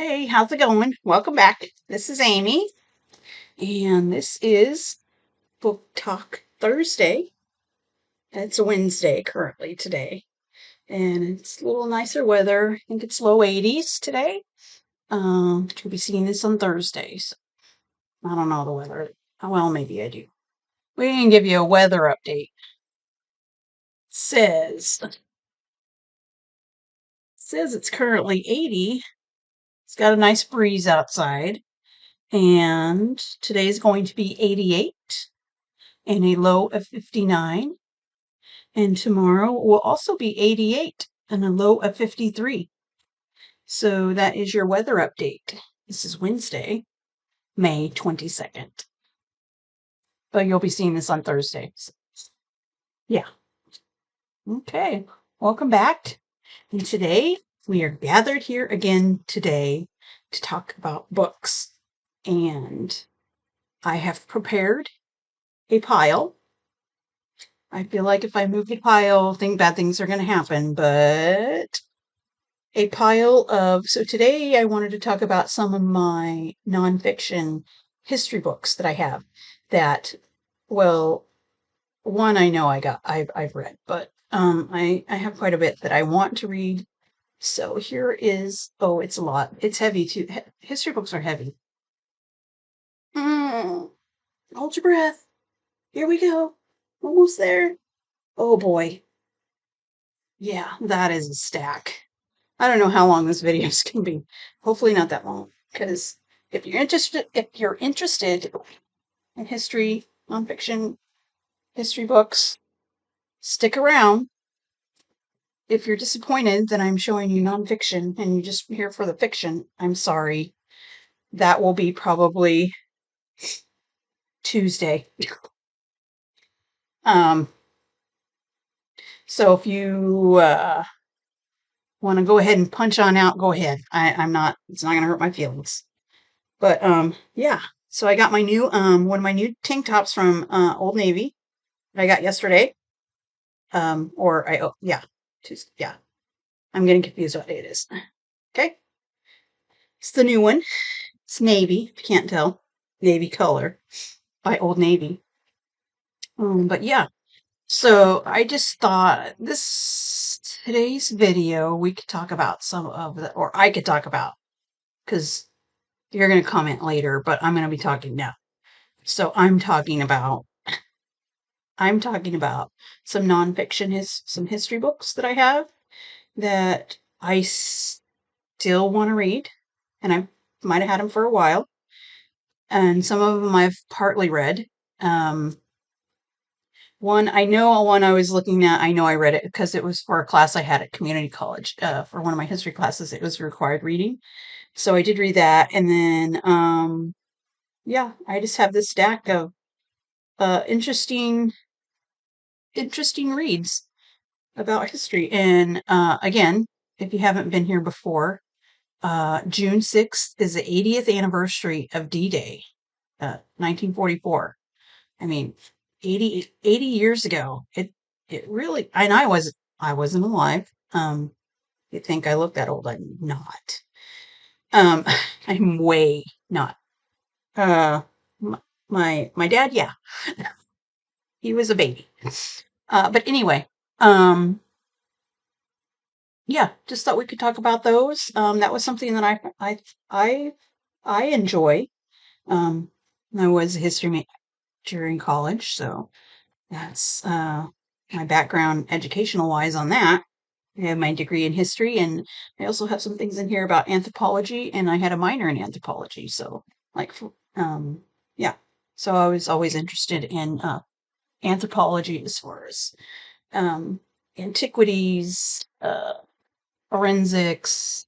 Hey, how's it going? Welcome back. This is Amy, and this is Book Talk Thursday. It's a Wednesday currently today, and it's a little nicer weather. I think it's low 80s today. You'll be seeing this on Thursdays. I don't know the weather. Well, maybe I do. We can give you a weather update. Says says it's currently 80. It's got a nice breeze outside, and today's going to be 88 and a low of 59. And tomorrow will also be 88 and a low of 53. So that is your weather update. This is Wednesday, May 22nd. But you'll be seeing this on Thursday. Yeah. Okay. Welcome back. And today we are gathered here again today to talk about books. And I have prepared a pile. I feel like if I move the pile, bad things are going to happen, but a pile of, so today I wanted to talk about some of my nonfiction history books that I have that, well, one I know I've read, but I have quite a bit that I want to read. So here is, oh, it's a lot. It's heavy too. History books are heavy. Hold your breath. Here we go. Almost there. Oh boy. Yeah, that is a stack. I don't know how long this video is going to be. Hopefully not that long, because if you're interested in history, nonfiction, history books, stick around. If you're disappointed that I'm showing you nonfiction and you just here for the fiction, I'm sorry. That will be probably Tuesday. Um, so if you want to go ahead and punch on out, go ahead. I'm not. It's not going to hurt my feelings. But yeah. So I got my new one of my new tank tops from Old Navy that I got yesterday. Yeah, Tuesday. Yeah. I'm getting confused what day it is. Okay. It's the new one. It's navy, if you can't tell. Navy color by Old Navy. But yeah. So I just thought today's video we could talk about some of the, or I could talk about, because you're going to comment later, but I'm going to be talking now. So I'm talking about some nonfiction, some history books that I have that I still want to read, and I might have had them for a while, and some of them I've partly read. One I was looking at, I know I read it because it was for a class I had at community college. For one of my history classes, it was required reading, so I did read that, and then yeah, I just have this stack of interesting reads about history. And again, if you haven't been here before, June 6th is the 80th anniversary of D-Day, 1944. I mean, 80 years ago. It really, and I wasn't alive. You think I look that old? I'm not. Um, I'm way not. Uh, my dad, yeah, he was a baby. But anyway, um, yeah, just thought we could talk about those. That was something that I I enjoy. Um, I was a history major in college, so that's my background educational wise on that. I have my degree in history, and I also have some things in here about anthropology, and I had a minor in anthropology. So, like, yeah. So I was always interested in anthropology as far as um, antiquities, forensics,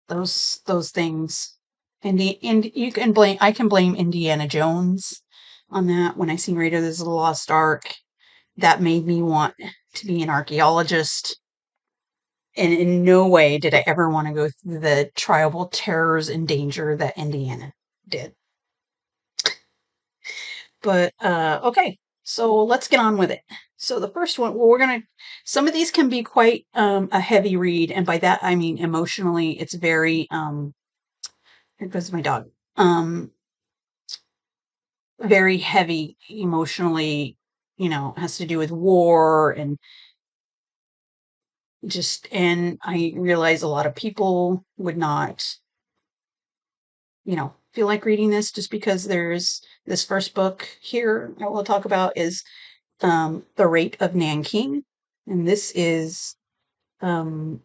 those things. And I can blame Indiana Jones on that. When I seen Raiders of the Lost Ark, that made me want to be an archaeologist. And in no way did I ever want to go through the tribal terrors and danger that Indiana did. But okay, so let's get on with it. So the first one, well, some of these can be quite a heavy read, and by that I mean emotionally, it's very Here goes my dog. Um, very heavy emotionally, has to do with war and and I realize a lot of people would not, feel like reading this just because there's this first book here I will talk about is The Rape of Nanking. And this is um,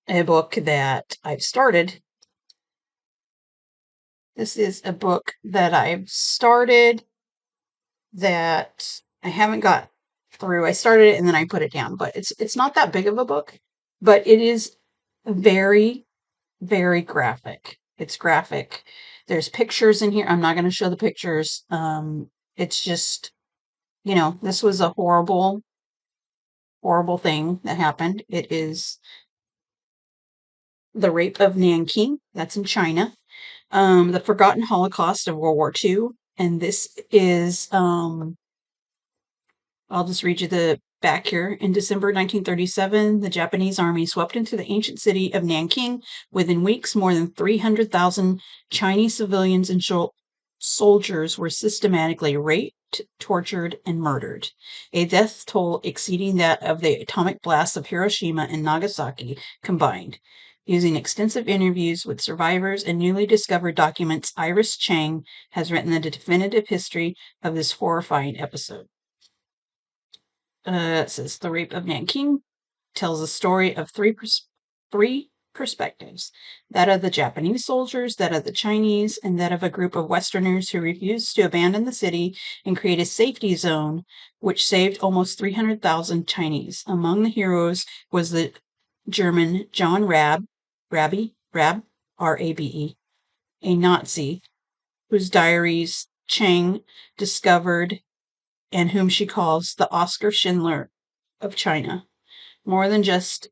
a book that I've started. This is a book that I've started that I haven't got through. I started it and then I put it down, but it's not that big of a book, but it is very, very graphic. It's graphic. There's pictures in here. I'm not going to show the pictures. It's just, this was a horrible, horrible thing that happened. It is the rape of Nanking. That's in China. The Forgotten Holocaust of World War II. And this is I'll just read you the back here. In December 1937, the Japanese army swept into the ancient city of Nanking. Within weeks, more than 300,000 Chinese civilians and soldiers were systematically raped, tortured, and murdered, a death toll exceeding that of the atomic blasts of Hiroshima and Nagasaki combined. Using extensive interviews with survivors and newly discovered documents, Iris Chang has written the definitive history of this horrifying episode. It says The Rape of Nanking tells a story of three perspectives: that of the Japanese soldiers, that of the Chinese, and that of a group of Westerners who refused to abandon the city and create a safety zone which saved almost 300,000 Chinese. Among the heroes was the German John Rab, R-A-B-E, a Nazi whose diaries Chang discovered and whom she calls the Oscar Schindler of China. More than just,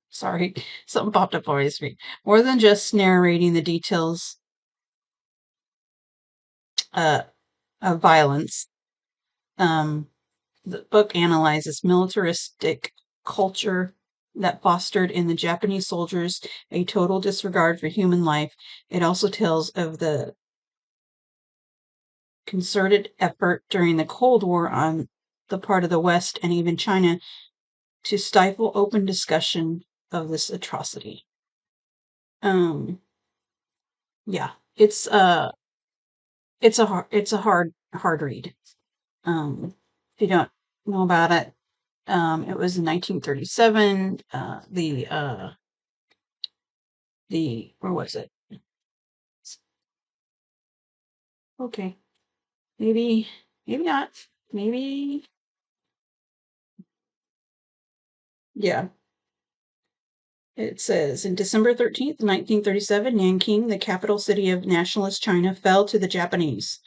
sorry, something popped up on my screen. More than just narrating the details uh, of violence, um, the book analyzes militaristic culture that fostered in the Japanese soldiers a total disregard for human life. It also tells of the concerted effort during the Cold War on the part of the West and even China to stifle open discussion of this atrocity. Um, yeah, it's a hard read. If you don't know about it, it was in 1937. The where was it? Okay, maybe not. Maybe yeah. It says in December 13th, 1937, Nanking, the capital city of nationalist China, fell to the Japanese.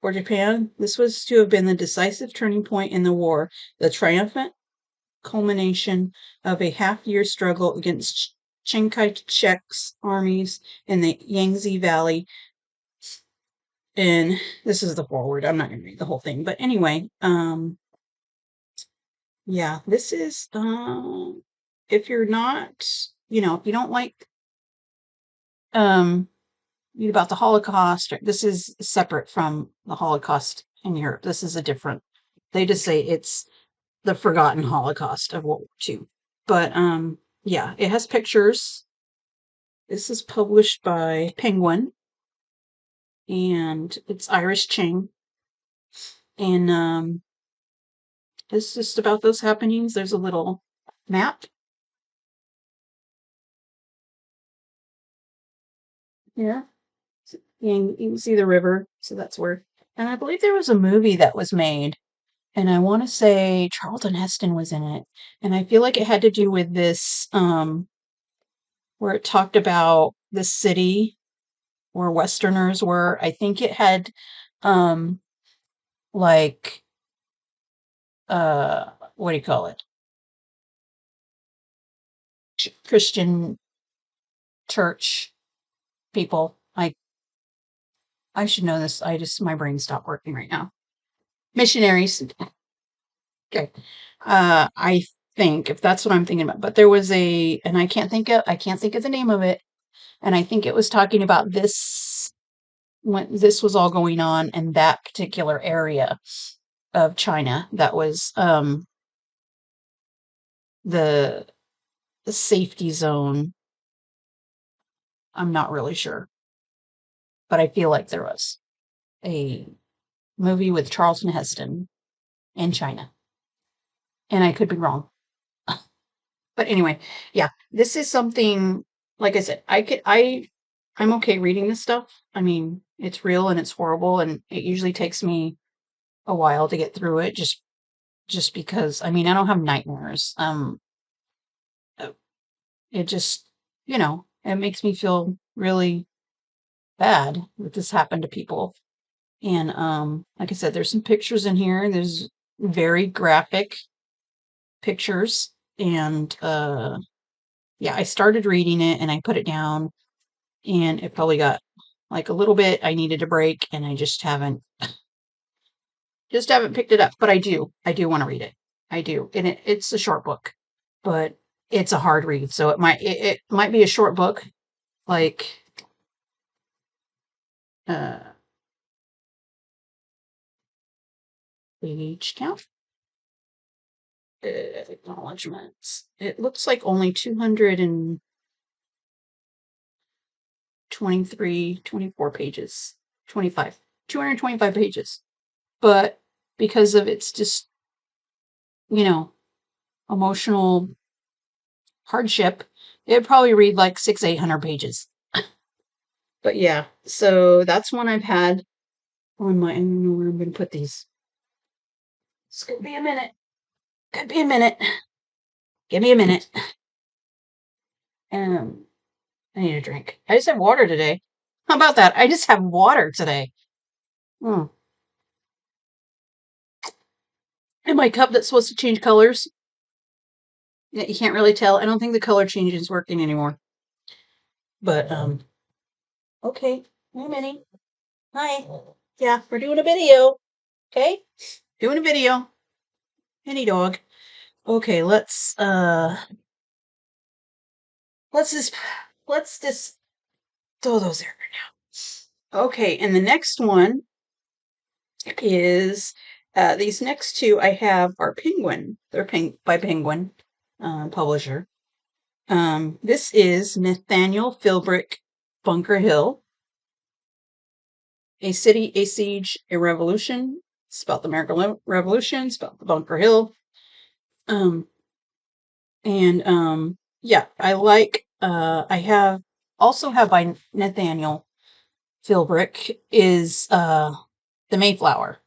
For Japan, this was to have been the decisive turning point in the war, the triumphant culmination of a half-year struggle against Chiang Kai-shek's armies in the Yangtze Valley. And this is the foreword. I'm not going to read the whole thing, but anyway, yeah, this is if you're not, if you don't like um read about the Holocaust, this is separate from the Holocaust in Europe. This is a different. They just say it's the forgotten Holocaust of World War II. But yeah, it has pictures. This is published by Penguin, and it's Irish Ching. And it's just about those happenings. There's a little map. Yeah. And you can see the river. So that's where. And I believe there was a movie that was made. And I want to say Charlton Heston was in it. And I feel like it had to do with this, where it talked about the city where Westerners were. I think it had, um, like, what do you call it? Christian church people. I should know this. My brain stopped working right now. Missionaries. Okay. I think, if that's what I'm thinking about. But there was and I can't think of the name of it. And I think it was talking about this when this was all going on in that particular area of China. That was the safety zone. I'm not really sure, but I feel like there was a movie with Charlton Heston in China, and I could be wrong. But anyway, yeah, this is something, like I said, I'm okay reading this stuff. I mean, it's real and it's horrible, and it usually takes me a while to get through it, just because, I mean, I don't have nightmares. Uh, it just, it makes me feel really bad that this happened to people. And like I said, there's some pictures in here. There's very graphic pictures, and yeah, I started reading it and I put it down, and it probably got like a little bit. I needed a break, and I just haven't picked it up. But I do want to read it. I do, and it's a short book, but it's a hard read. So it might be a short book, like uh, page count, acknowledgements. It looks like only 223, 24 pages, 25, 225 pages. But because of its just, you know, emotional hardship, it'd probably read like 800 pages. But yeah, so that's one I've had on my, I don't know where I'm going to put these. It's going to be a minute. Could be a minute. Give me a minute. I need a drink. I just have water today. How about that? I just have water today. Hmm. And my cup that's supposed to change colors, you can't really tell. I don't think the color change is working anymore. But okay. Hey, Minnie. Hi. Yeah, we're doing a video. Okay? Doing a video. Minnie dog. Okay, let's just let's just throw those there for now. Okay, and the next one is these next two I have are Penguin. They're by Penguin publisher. This is Nathaniel Philbrick, Bunker Hill, A City, a Siege, a Revolution. It's about the American Revolution. It's about the Bunker Hill. Um, and yeah, I have by Nathaniel Philbrick is the Mayflower,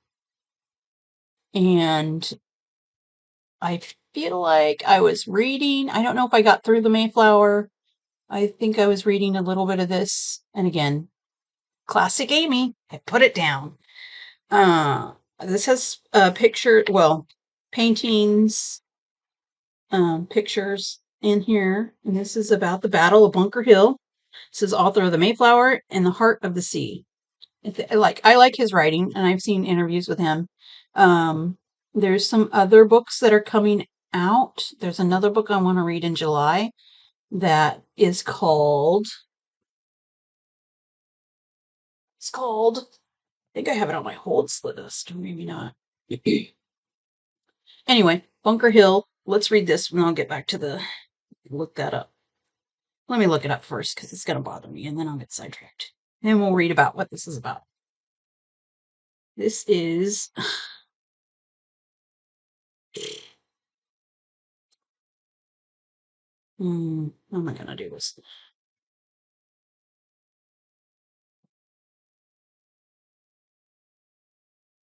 and I feel like I was reading. I don't know if I got through the Mayflower. I think I was reading a little bit of this, and again, classic Amy. I put it down. This has paintings, pictures in here, and this is about the Battle of Bunker Hill. This is author of the Mayflower and the Heart of the Sea. I like his writing, and I've seen interviews with him. There's some other books that are coming out. There's another book I want to read in July that is called. It's called. I think I have it on my holds list, or maybe not. Anyway, Bunker Hill. Let's read this, and I'll get back to look that up. Let me look it up first, because it's going to bother me, and then I'll get sidetracked. Then we'll read about what this is about. This is. How am I going to do this?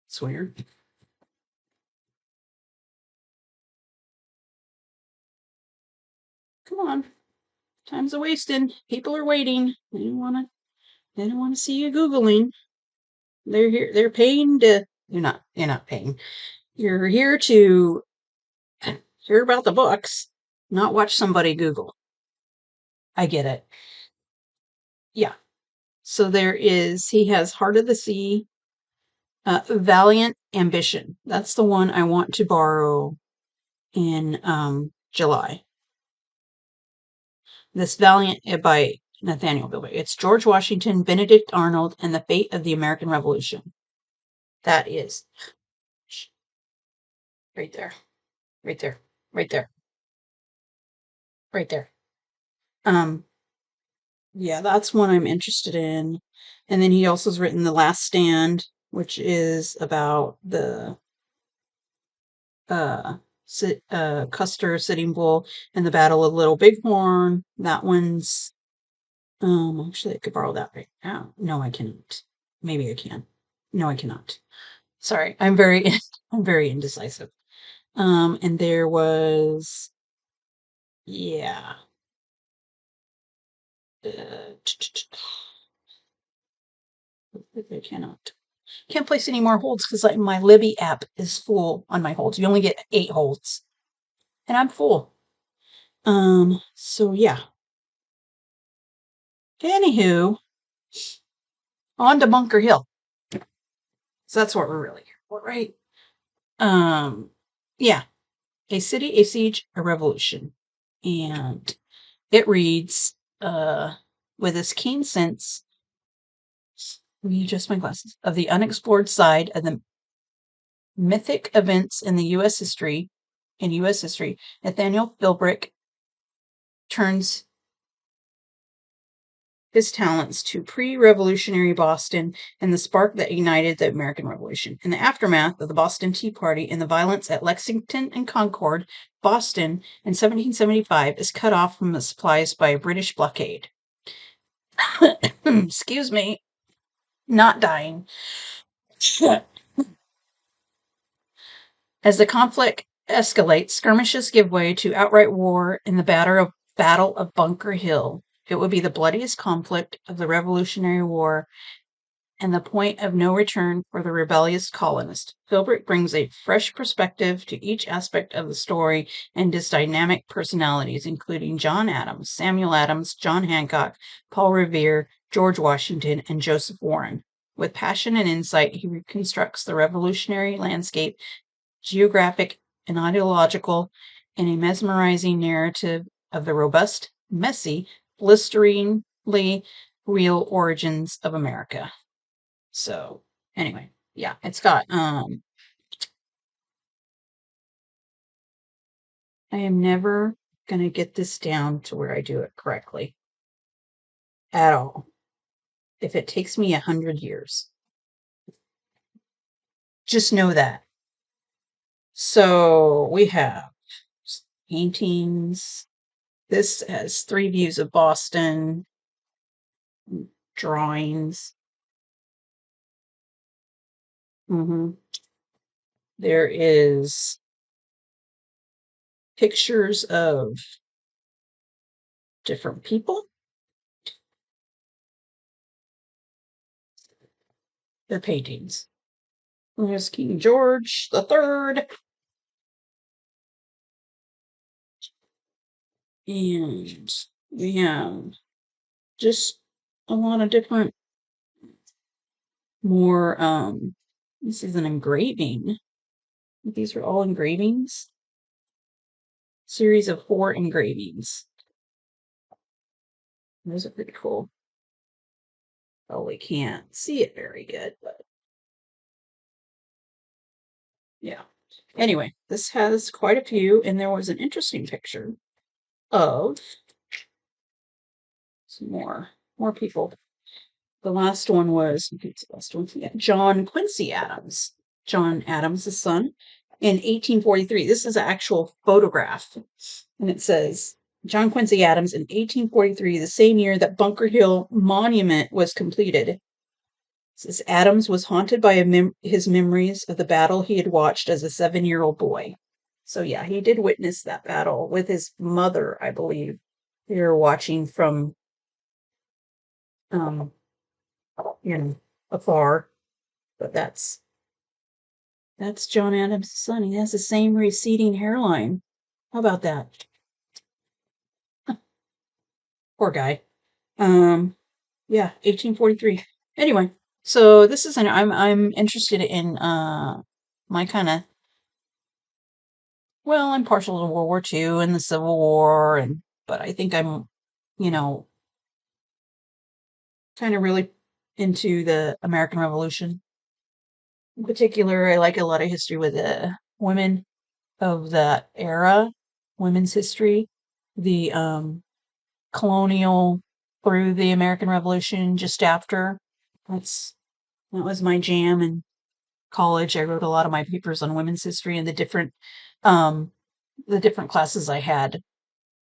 It's weird. Come on. Time's a wasting. People are waiting. They don't want to see you Googling. They're here. They're paying to. You're not paying. You're here to hear about the books, not watch somebody Google. I get it. Yeah. So he has Heart of the Sea, Valiant Ambition. That's the one I want to borrow in July. This Valiant by Nathaniel Bilber. It's George Washington, Benedict Arnold, and the Fate of the American Revolution. That is right there, right there, right there, right there. Yeah, that's one I'm interested in. And then he also has written The Last Stand, which is about the Custer Sitting Bull and the Battle of Little Bighorn. That one's actually I could borrow that right now. No, I cannot. Maybe I can. No, I cannot. Sorry, I'm very I'm very indecisive. And there was yeah. I cannot. Can't place any more holds because my Libby app is full on my holds. You only get 8 holds, and I'm full. So yeah. Anywho, on to Bunker Hill. So that's what we're really here for, right? Yeah. A city, a siege, a revolution. And it reads, with this keen sense, let me adjust my glasses, of the unexplored side of the mythic events in U.S. history, Nathaniel Philbrick turns his talents to pre-revolutionary Boston and the spark that ignited the American Revolution. In the aftermath of the Boston Tea Party and the violence at Lexington and Concord, Boston in 1775 is cut off from the supplies by a British blockade. Excuse me, not dying. As the conflict escalates, skirmishes give way to outright war in the Battle of Bunker Hill. It would be the bloodiest conflict of the Revolutionary War and the point of no return for the rebellious colonist. Philbrick brings a fresh perspective to each aspect of the story and his dynamic personalities, including John Adams, Samuel Adams, John Hancock, Paul Revere, George Washington, and Joseph Warren. With passion and insight, he reconstructs the revolutionary landscape, geographic and ideological, in a mesmerizing narrative of the robust, messy, blisteringly real origins of America. So anyway, yeah, it's got I am never gonna get this down to where I do it correctly at all. If it takes me 100 years. Just know that. So we have paintings. This has 3 views of Boston, drawings. There is pictures of different people. They're paintings. There's King George the Third. And we have just a lot of different more this is an engraving. These are all engravings. Series of 4 engravings. Those are pretty cool. Oh, we can't see it very good, but yeah. Anyway, this has quite a few, and there was an interesting picture of some more people. The last one was the last one, yeah, John Quincy Adams. John Adams' son in 1843. This is an actual photograph, and it says John Quincy Adams in 1843, the same year that Bunker Hill Monument was completed. It says Adams was haunted by his memories of the battle he had watched as a 7-year-old boy. So yeah, he did witness that battle with his mother, I believe. They were watching from um afar. But that's John Adams' son. He has the same receding hairline. How about that? Poor guy. Yeah, 1843. Anyway, so this is I'm interested in my kind of well, I'm partial to World War II and the Civil War, but I think I'm, you know, kind of really into the American Revolution. In particular, I like a lot of history with women of that era, women's history, the colonial through the American Revolution just after. That's that was my jam in college. I wrote a lot of my papers on women's history and um the different classes I had,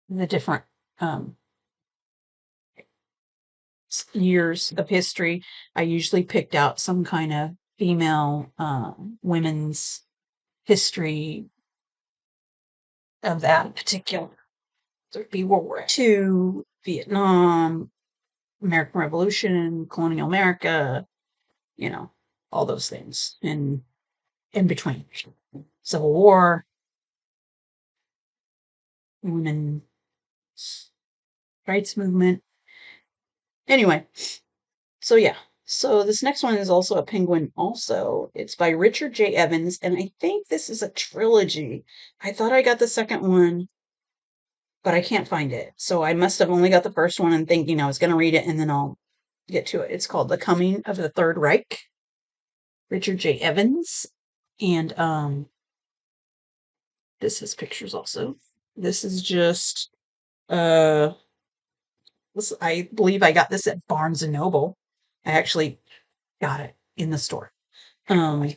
the different um years of history. I usually picked out some kind of female women's history of that particular. So it'd be World War II, Vietnam, American Revolution, colonial America, you know, all those things. And in between. Civil War, women's rights movement. Anyway, so yeah. So this next one is also a penguin also. It's by Richard J. Evans, and I think this is a trilogy. I thought I got the second one, but I can't find it. So I must have only got the first one and thinking I was going to read it and then I'll get to it. It's called The Coming of the Third Reich, Richard J. Evans. And this has pictures also. This is just uh I believe I got this at Barnes and Noble. I actually got it in the store. Um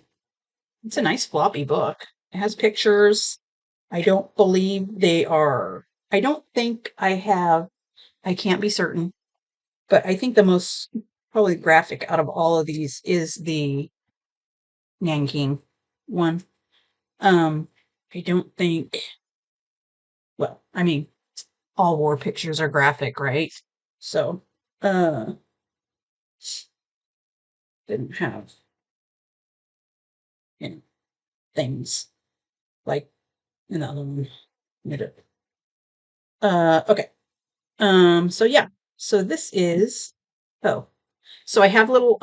it's a nice floppy book. It has pictures. I don't believe they are I don't think I can't be certain, but I think the most probably graphic out of all of these is the Nanking one. Um, I don't think, well, I mean, all war pictures are graphic, right? So, uh, didn't have, you know, things like another one. Okay. So yeah. So this is, oh, so I have little,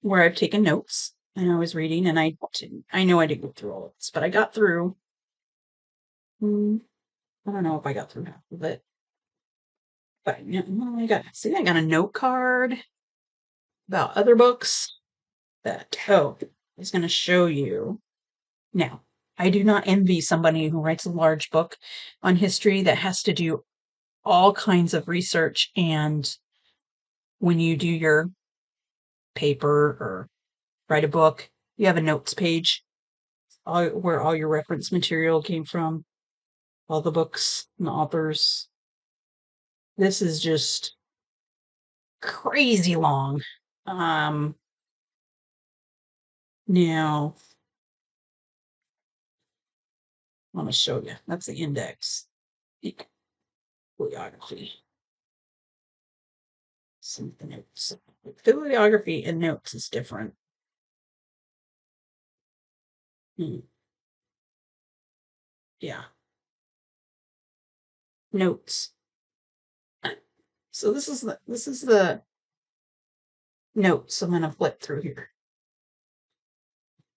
where I've taken notes and I was reading and I know I didn't go through all of this, but I got through, mm, I don't know if I got through half of it. But no, I got a note card about other books that, oh, I was going to show you. Now, I do not envy somebody who writes a large book on history that has to do all kinds of research. And when you do your paper or write a book, you have a notes page where all your reference material came from, all the books and the authors. This is just crazy long. Um, Now, I want to show you. That's the index. Bibliography. Something else. Bibliography and notes is different. Yeah. Notes. So this is the notes I'm going to flip through here.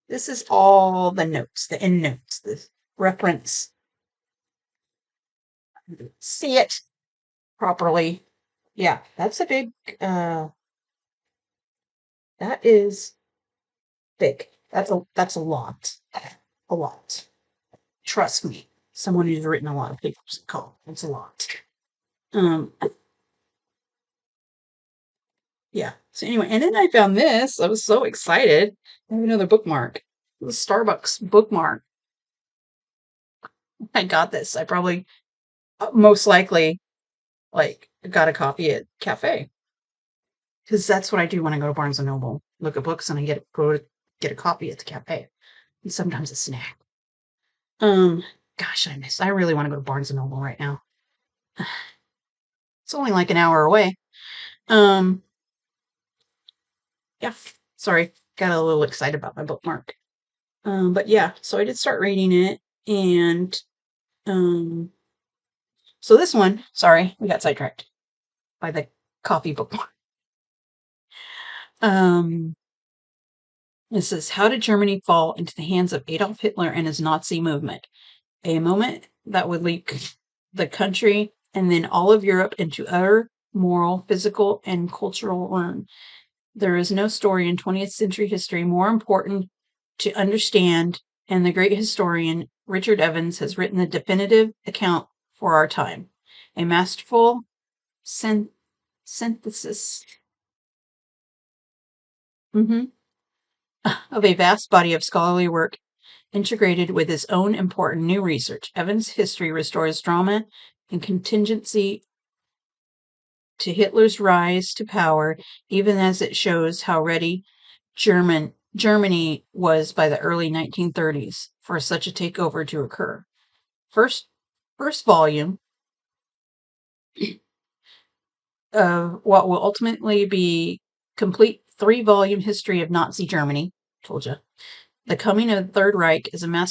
This is all the notes, the end notes, the reference. See it properly. Yeah, that's a big that is big. That's a lot. A lot. Trust me. Someone who's written a lot of papers at college. It's a lot. Um yeah. So anyway, and then I found this. I was so excited. I have another bookmark. The Starbucks bookmark. I got this. I probably most likely like got a copy at cafe because that's what I do when I go to Barnes and Noble. Look at books and I get a copy at the cafe and sometimes a snack. Um, Gosh, I really want to go to Barnes and Noble right now. It's only like an hour away. Um, yeah. Sorry, got a little excited about my bookmark. But yeah, so I did start reading it, and um, so this one, sorry, we got sidetracked by the coffee bookmark. Um, It says, "How did Germany fall into the hands of Adolf Hitler and his Nazi movement?" a moment that would lead the country and then all of Europe into utter moral, physical, and cultural ruin. There is no story in 20th century history more important to understand, and the great historian Richard Evans has written the definitive account for our time. A masterful synthesis of a vast body of scholarly work integrated with his own important new research. Evans' history restores drama and contingency to Hitler's rise to power, even as it shows how ready Germany was by the early 1930s for such a takeover to occur. First volume of what will ultimately be complete 3-volume history of Nazi Germany. Told you. The Coming of the Third Reich is a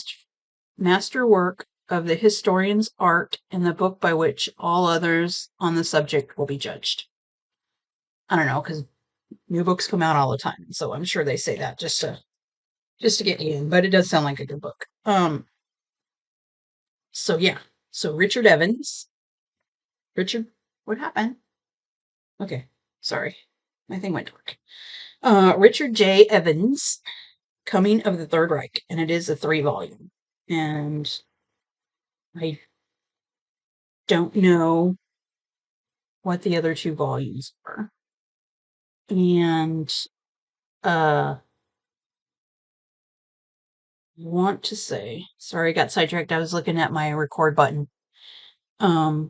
masterwork of the historian's art and the book by which all others on the subject will be judged. I don't know, because new books come out all the time, so I'm sure they say that just to get you in, but it does sound like a good book. So yeah. So Richard Evans. Richard, what happened? Okay, sorry. My thing went dark. Richard J. Evans, Coming of the Third Reich, and it is a 3-volume. And I don't know what the other 2 volumes were. And want to say, sorry, I got sidetracked. I was looking at my record button. I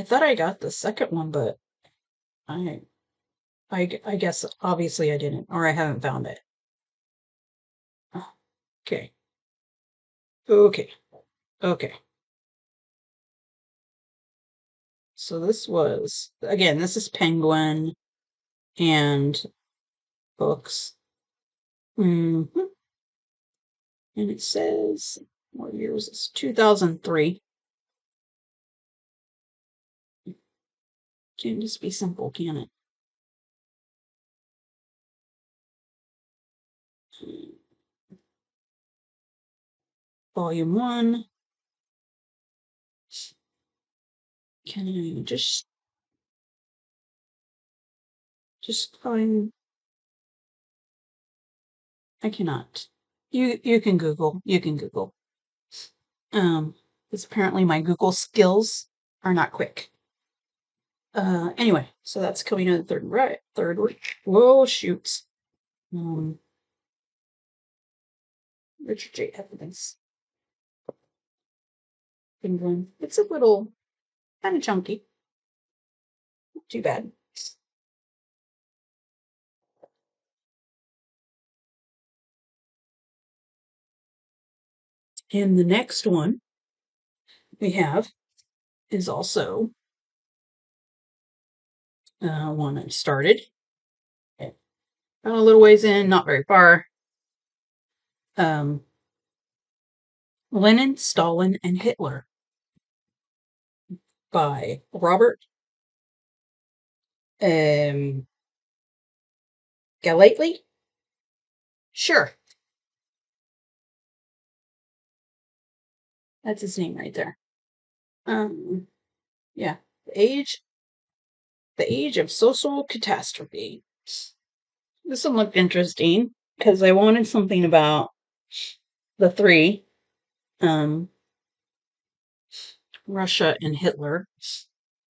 thought I got the second one, but I guess obviously I didn't, or I haven't found it. Okay. Okay. So this is Penguin and books. And it says, what year was this? 2003. Can't just be simple, can it? Volume 1. Can I just find? I cannot. You can Google. You can Google. Because apparently my Google skills are not quick. Anyway, so that's Coming of the third week. Whoa, shoots. Richard J. Evans. England. It's a little kind of chunky. Not too bad. And the next one we have is also one I started. Got a little ways in, not very far. Lenin, Stalin, and Hitler by Robert Galately? Sure. That's his name right there. Yeah. The Age of Social Catastrophe. This one looked interesting because I wanted something about the 3, Russia and Hitler,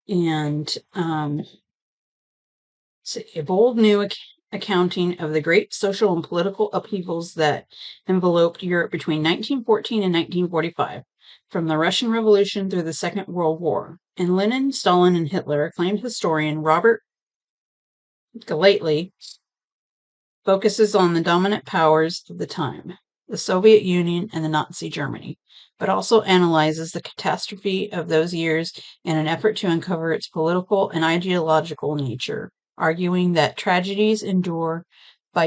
and it's a bold new accounting of the great social and political upheavals that enveloped Europe between 1914 and 1945, from the Russian Revolution through the Second World War. In Lenin, Stalin, and Hitler, acclaimed historian Robert Galately focuses on the dominant powers of the time, the Soviet Union and the Nazi Germany, but also analyzes the catastrophe of those years in an effort to uncover its political and ideological nature, arguing that the tragedies endured by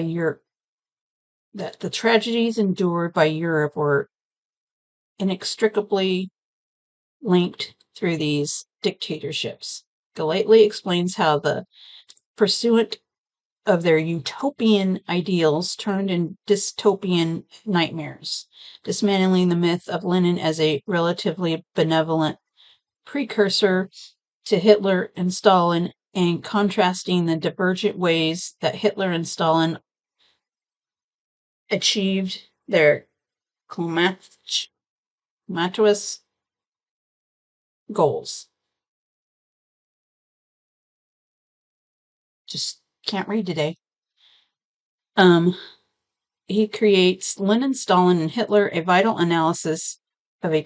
Europe were inextricably linked through these dictatorships. Galately explains how the pursuant of their utopian ideals turned into dystopian nightmares, dismantling the myth of Lenin as a relatively benevolent precursor to Hitler and Stalin, and contrasting the divergent ways that Hitler and Stalin achieved their climacteric goals. Just can't read today. He creates Lenin, Stalin, and Hitler, a vital analysis of a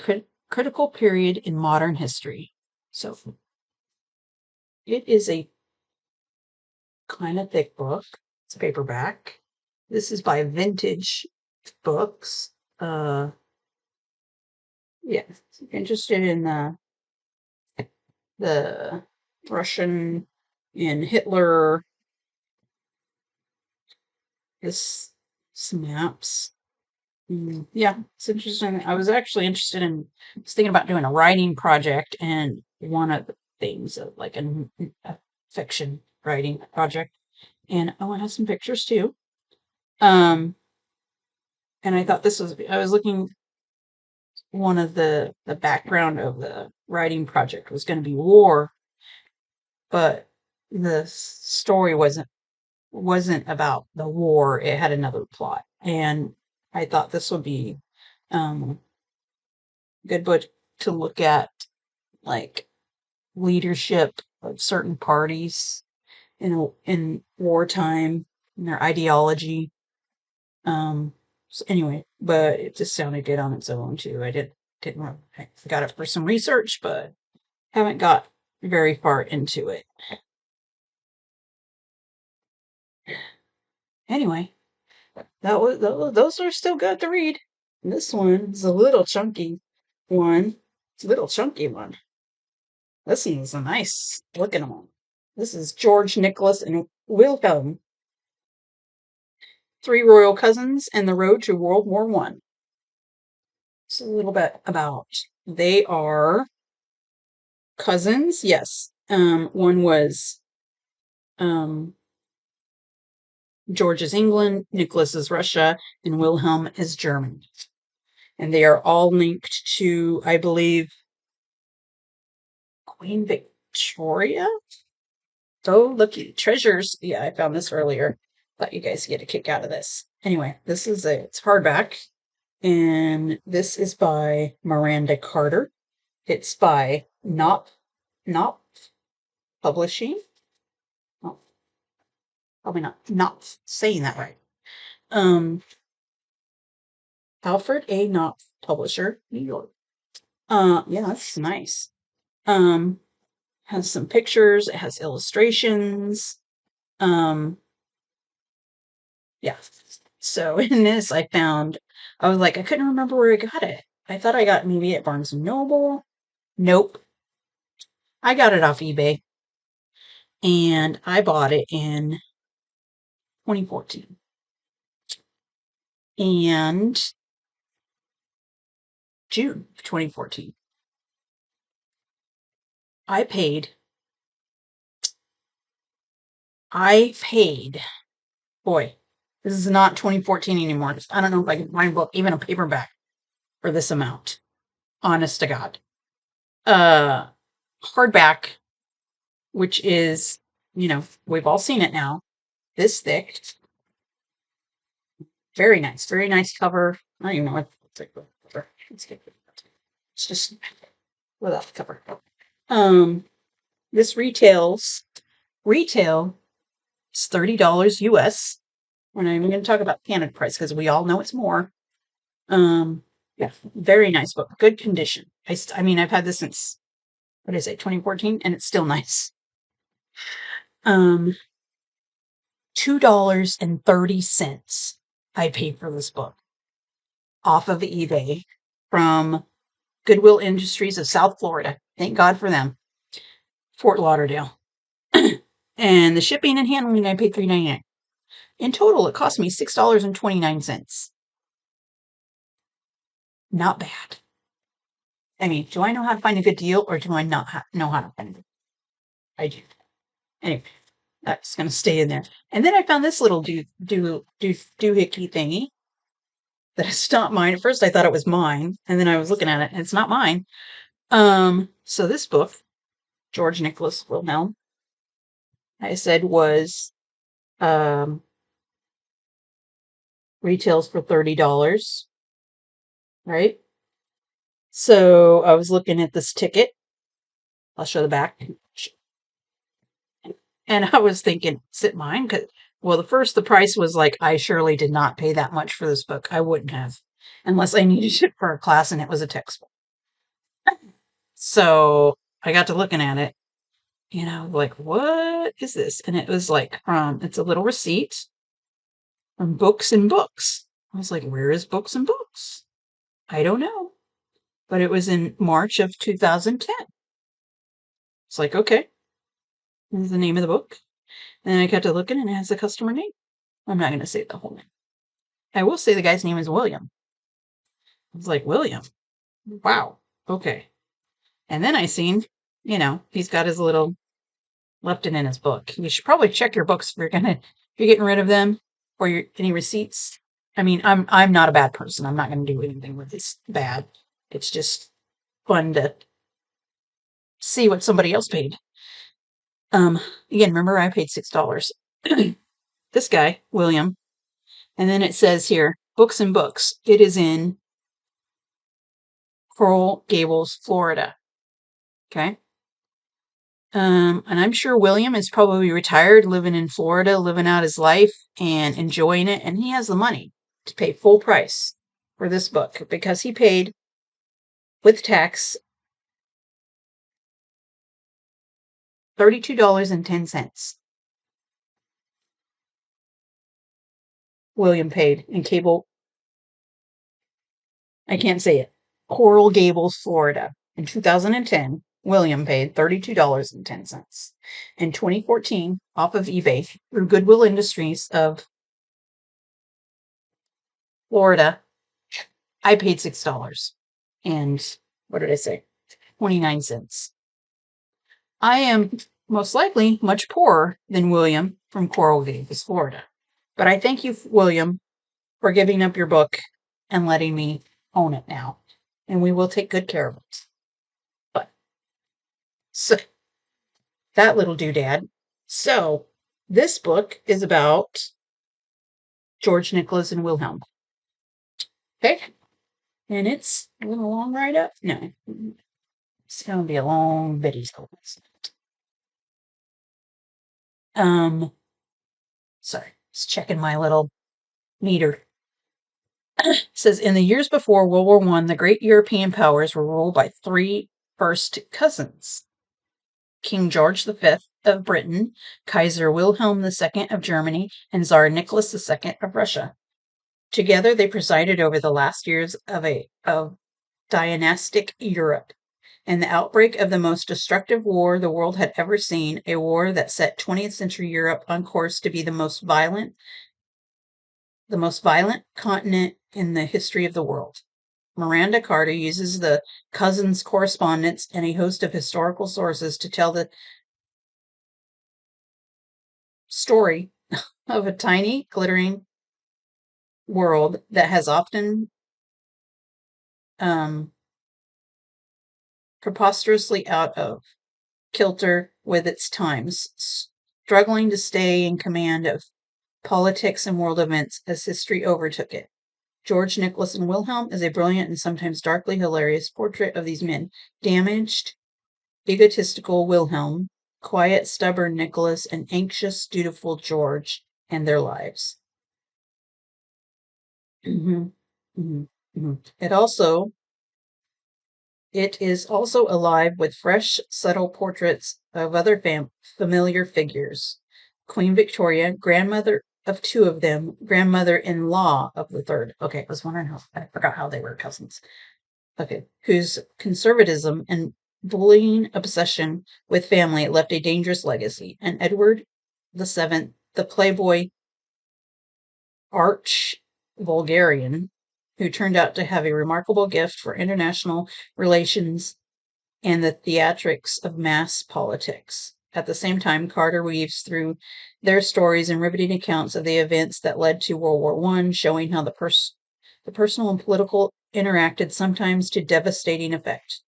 critical period in modern history. So it is a kind of thick book. It's paperback. This is by Vintage Books. Yeah, if you're interested in the Russian and Hitler, this snaps. Yeah, it's interesting. I was actually interested in, I was thinking about doing a writing project, and one of the things of like a fiction writing project, and oh, it has some pictures too. Um, and I thought this was, I was looking, one of the background of the writing project was going to be war, but the story wasn't about the war. It had another plot, and I thought this would be um good book to look at, like leadership of certain parties in wartime and their ideology. So anyway, but it just sounded good on its own too. I got it for some research, but haven't got very far into it. Anyway, those are still good to read. This one's a little chunky one. It's a little chunky one. This one's a nice looking one. This is George, Nicholas, and Wilhelm, three royal cousins and the road to World War One. So a little bit about, they are cousins. Yes. One was um, George is England, Nicholas is Russia, and Wilhelm is Germany. And they are all linked to, I believe, Queen Victoria. Oh, looky, treasures. Yeah, I found this earlier. Thought you guys get a kick out of this. Anyway, it's hardback, and this is by Miranda Carter. It's by Not Publishing. Oh, probably not saying that right. Um, Alfred A. Knopf Publisher, New York. Yeah, that's nice. Um, has some pictures. It has illustrations. Um, yeah. So in this, I was like, I couldn't remember where I got it. I thought I got maybe at Barnes and Noble. Nope. I got it off eBay, and I bought it in 2014. And June of 2014. I paid, I paid, boy, this is not 2014 anymore. I don't know if I can find a book, even a paperback, for this amount. Honest to God. Uh, Hardback, which is, we've all seen it now, this thick. Very nice cover. I don't even know what the cover. It's just without the cover. This retail is $30 US. We're not even going to talk about Canada price because we all know it's more. Yeah, very nice book. Good condition. I mean, I've had this since, what is it, 2014, and it's still nice. $2.30 I paid for this book off of eBay from Goodwill Industries of South Florida. Thank God for them. Fort Lauderdale. And the shipping and handling, I paid $3.99. In total, it cost me $6.29. Not bad. I mean, do I know how to find a good deal, or do I not know how to find it? I do. Anyway, That's going to stay in there. And then I found this little doohickey thingy that is not mine. At first I thought it was mine, and then I was looking at it, and it's not mine. So this book, George Nicholas Wilhelm, I said was retails for $30, right? So I was looking at this ticket. I'll show the back. And I was thinking, is it mine? Well, the price was like, I surely did not pay that much for this book. I wouldn't have, unless I needed it for a class and it was a textbook. So I got to looking at it, like, what is this? And it was like, it's a little receipt from Books and Books. I was like, where is Books and Books? I don't know. But it was in March of 2010. It's like, okay, this is the name of the book. And I got to looking and it has a customer name. I'm not going to say the whole name. I will say the guy's name is William. I was like, William? Wow. Okay. And then I seen, he's got his little left it in his book. You should probably check your books if you're getting rid of them or any receipts. I mean, I'm not a bad person. I'm not going to do anything with this bad. It's just fun to see what somebody else paid. Again, remember I paid $6. This guy, William, and then it says here, Books and Books. It is in Coral Gables, Florida. Okay. And I'm sure William is probably retired, living in Florida, living out his life and enjoying it. And he has the money to pay full price for this book because he paid with tax $32.10. William paid in cable. I can't say it. Coral Gables, Florida. In 2010, William paid $32.10. In 2014, off of eBay through Goodwill Industries of Florida, I paid $6. And what did I say? 29 cents. I am most likely much poorer than William from Coral Gables, Florida. But I thank you, William, for giving up your book and letting me own it now. And we will take good care of it. But so that little doodad. So this book is about George Nicholas and Wilhelm. Okay? And it's a long ride up. No. It's going to be a long video. Sorry, just checking my little meter. It says in the years before World War I, the great European powers were ruled by three first cousins: King George V of Britain, Kaiser Wilhelm II of Germany, and Tsar Nicholas II of Russia. Together, they presided over the last years of dynastic Europe and the outbreak of the most destructive war the world had ever seen, a war that set 20th century Europe on course to be the most violent continent in the history of the world. Miranda Carter uses the cousins' correspondence and a host of historical sources to tell the story of a tiny, glittering world that has often preposterously out of kilter with its times, struggling to stay in command of politics and world events as history overtook it. George Nicholas and Wilhelm is a brilliant and sometimes darkly hilarious portrait of these men. Damaged, egotistical Wilhelm, quiet, stubborn Nicholas, and anxious, dutiful George, and their lives. Mm-hmm. Mm-hmm. Mm-hmm. It is also alive with fresh, subtle portraits of other familiar figures. Queen Victoria, grandmother of two of them, grandmother-in-law of the third. Okay, I was wondering I forgot how they were cousins. Okay, whose conservatism and bullying obsession with family left a dangerous legacy. And Edward VII, the playboy arch vulgarian, who turned out to have a remarkable gift for international relations and the theatrics of mass politics. At the same time, Carter weaves through their stories and riveting accounts of the events that led to World War I, showing how the personal and political interacted, sometimes to devastating effect.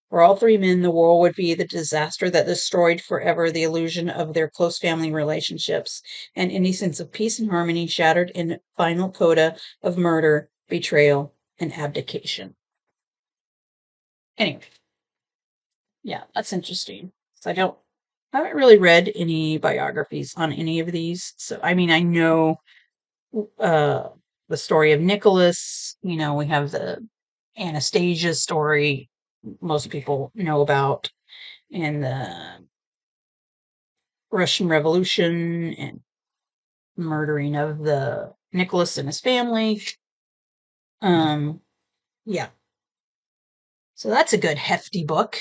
For all three men, the war would be the disaster that destroyed forever the illusion of their close family relationships, and any sense of peace and harmony shattered in final coda of murder, betrayal, and abdication. Anyway, yeah, that's interesting. So I haven't really read any biographies on any of these. So I mean, I know uh the story of Nicholas. We have the Anastasia story most people know about, and the Russian Revolution and murdering of the Nicholas and his family. Um, yeah. So that's a good hefty book.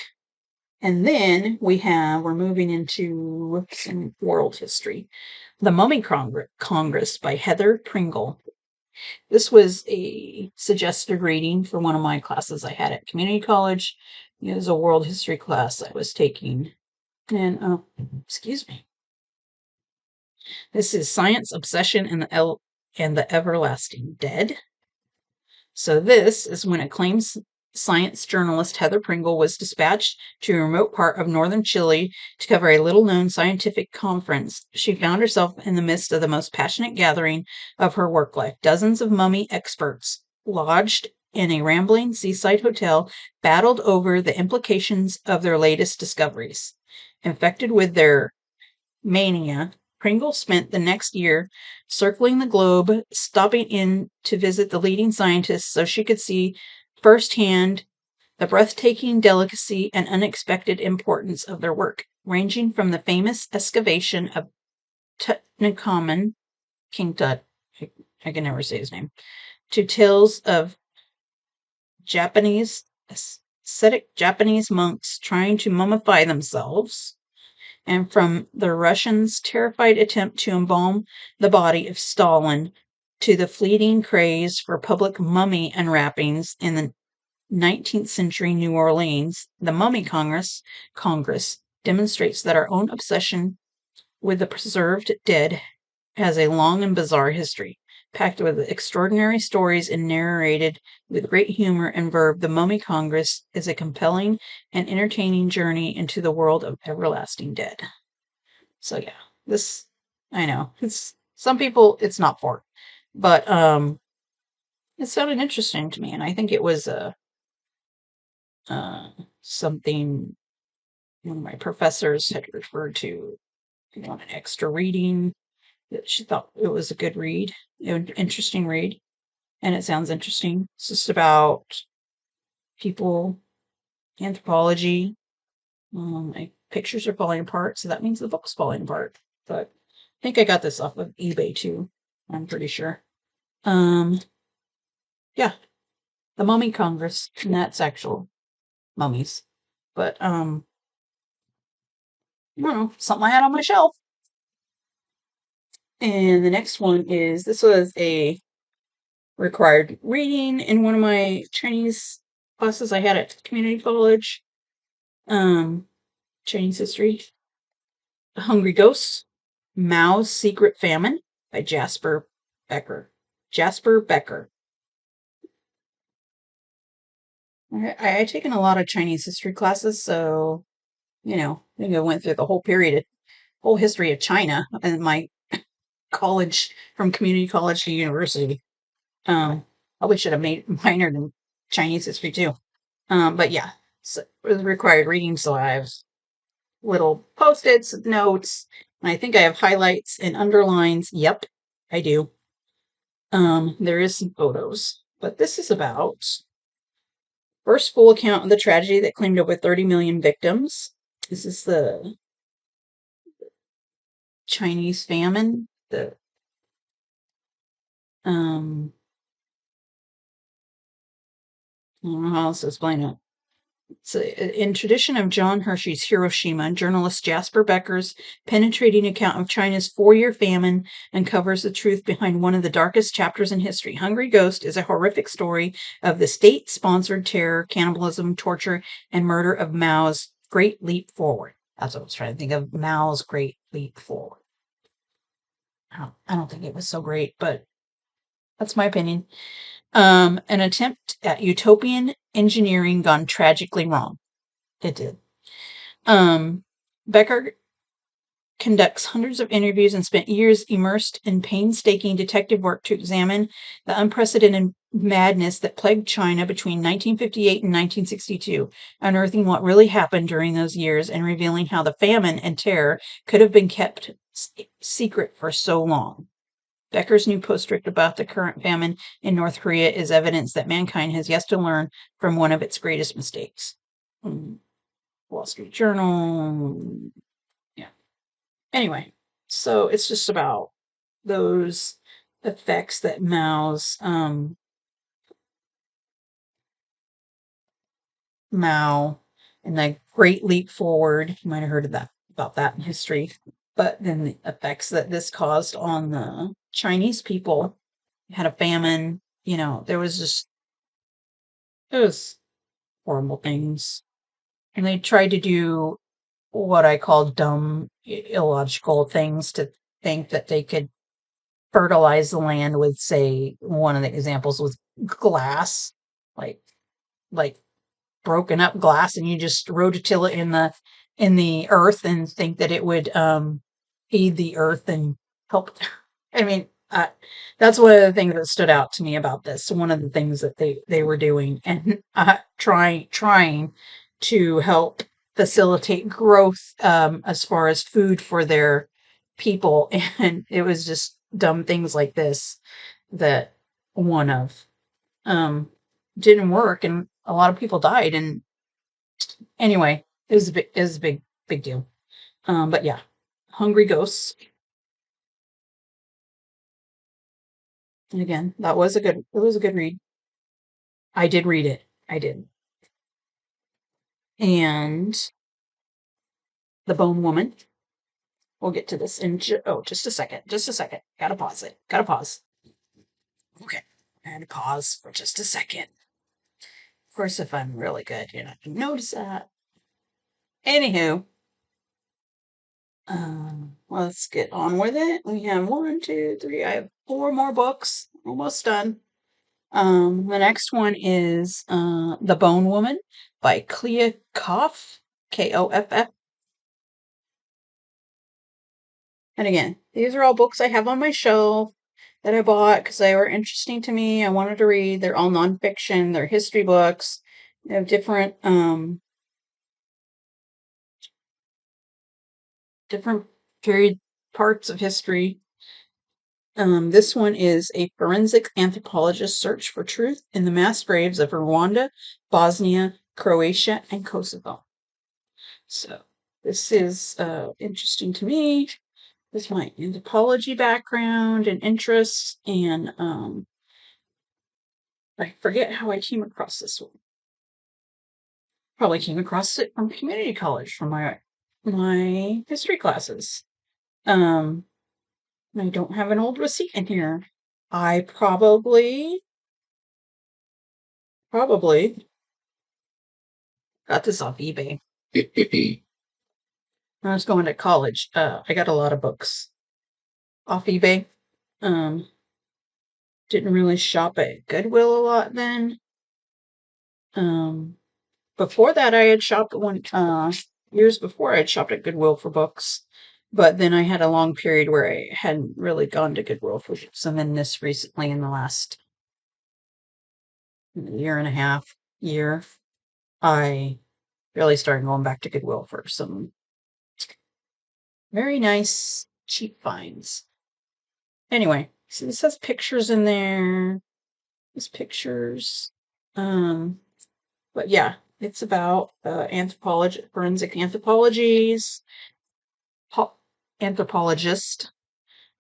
And then we're moving into some world history. The Mummy Congress by Heather Pringle. This was a suggested reading for one of my classes I had at community college. It was a world history class I was taking. And, excuse me. This is Science, Obsession, and the Everlasting Dead. So this is when acclaimed science journalist Heather Pringle was dispatched to a remote part of northern Chile to cover a little-known scientific conference. She found herself in the midst of the most passionate gathering of her work life. Dozens of mummy experts, lodged in a rambling seaside hotel, battled over the implications of their latest discoveries. Infected with their mania, Pringle spent the next year circling the globe, stopping in to visit the leading scientists so she could see firsthand the breathtaking delicacy and unexpected importance of their work, ranging from the famous excavation of Tutankhamun, King Tut, I can never say his name, to tales of ascetic Japanese monks trying to mummify themselves, and from the Russians' terrified attempt to embalm the body of Stalin to the fleeting craze for public mummy unwrappings in the 19th century New Orleans, the Mummy Congress demonstrates that our own obsession with the preserved dead has a long and bizarre history. Packed with extraordinary stories and narrated with great humor and verve, the Mummy Congress is a compelling and entertaining journey into the world of everlasting dead. So yeah, this I know it's some people it's not for, but it sounded interesting to me, and I think it was uh something one of my professors had referred to, an extra reading that she thought it was a good read, an interesting read, and it sounds interesting. It's just about people, anthropology. My pictures are falling apart, so that means the book's falling apart. But I think I got this off of eBay too. I'm pretty sure. Um, yeah, the Mummy Congress, and that's actual mummies. But I don't know, something I had on my shelf. And the next one is this was a required reading in one of my Chinese classes I had at community college. Chinese history. Hungry Ghosts, Mao's Secret Famine by Jasper Becker. Jasper Becker. I had taken a lot of Chinese history classes, so I think I went through the whole period, whole history of China in my college, from community college to university. Probably should have minored in Chinese history too. But yeah, so it was required reading, so I have little post-its, notes, and I think I have highlights and underlines. Yep, I do. There is some photos, but this is about first full account of the tragedy that claimed over 30 million victims. This is the Chinese famine. Um, I don't know how else to explain it. So, in tradition of John Hershey's Hiroshima, journalist Jasper Becker's penetrating account of China's 4-year famine uncovers the truth behind one of the darkest chapters in history. Hungry Ghost is a horrific story of the state-sponsored terror, cannibalism, torture, and murder of Mao's Great Leap Forward. That's what I was trying to think of. Mao's Great Leap Forward. I don't think it was so great, but that's my opinion. An attempt at utopian engineering gone tragically wrong. It did. Becker conducts hundreds of interviews and spent years immersed in painstaking detective work to examine the unprecedented madness that plagued China between 1958 and 1962, unearthing what really happened during those years and revealing how the famine and terror could have been kept secret for so long. Becker's new postscript about the current famine in North Korea is evidence that mankind has yet to learn from one of its greatest mistakes. Wall Street Journal. Yeah. Anyway, so it's just about those effects that Mao and the Great Leap Forward. You might have heard of that about that in history. But then the effects that this caused on the Chinese people. Had a famine, there was just it was horrible things. And they tried to do what I call dumb, illogical things to think that they could fertilize the land with, say, one of the examples was glass, like like broken up glass, and you just rototill it in the earth and think that it would feed the earth and help. I mean, that's one of the things that stood out to me about this. One of the things that they were doing and trying to help facilitate growth as far as food for their people, and it was just dumb things like this that one of um, didn't work, and a lot of people died. And anyway, it was a big deal. But yeah, Hungry Ghosts. And again, it was a good read. I did read it. I did. And The Bone Woman. We'll get to this in just a second. Just a second. Gotta pause it. Gotta pause. Okay. I had to pause for just a second. Of course, if I'm really good, you're not gonna notice that. Anywho, let's get on with it. We have one, two, three. I have four more books. Almost done. The next one is The Bone Woman by Clea Koff, Koff. And again, these are all books I have on my shelf that I bought because they were interesting to me. I wanted to read. They're all nonfiction. They're history books. They have different period parts of history. This one is a forensic anthropologist's search for truth in the mass graves of Rwanda, Bosnia, Croatia, and Kosovo. So this is interesting to me with my anthropology background and interests, and I forget how I came across this one. Probably came across it from community college from my history classes. I don't have an old receipt in here. I probably got this off eBay. When I was going to college, I got a lot of books off eBay. Didn't really shop at Goodwill a lot then. Before that, I had shopped years before I had shopped at Goodwill for books, but then I had a long period where I hadn't really gone to Goodwill for books, and then this recently in the last year and a half, I really started going back to Goodwill for some very nice cheap finds. Anyway, so this has pictures in there. There's pictures. But yeah, it's about forensic anthropologist.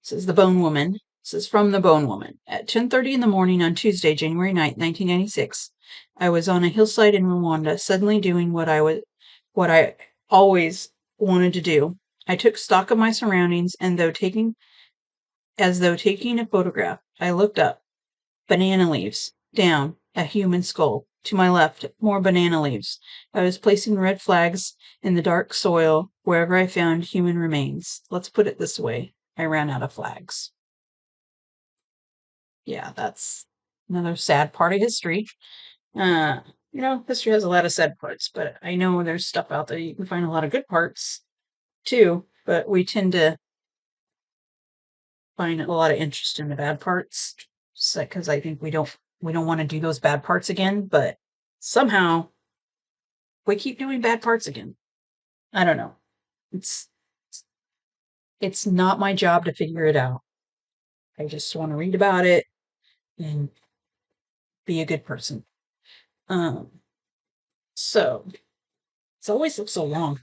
This is The Bone Woman. This is from The Bone Woman. At 10:30 in the morning on Tuesday, January 9th, 1996, I was on a hillside in Rwanda, suddenly doing what I always wanted to do. I took stock of my surroundings, and as though taking a photograph, I looked up. Banana leaves. Down. A human skull. To my left, more banana leaves. I was placing red flags in the dark soil wherever I found human remains. Let's put it this way. I ran out of flags. Yeah, that's another sad part of history. Uh, history has a lot of sad parts, but I know there's stuff out there you can find a lot of good parts too, but we tend to find a lot of interest in the bad parts because I think we don't want to do those bad parts again, but somehow we keep doing bad parts again. I don't know. It's it's not my job to figure it out. I just want to read about it and be a good person. Um, so it's always looks so long.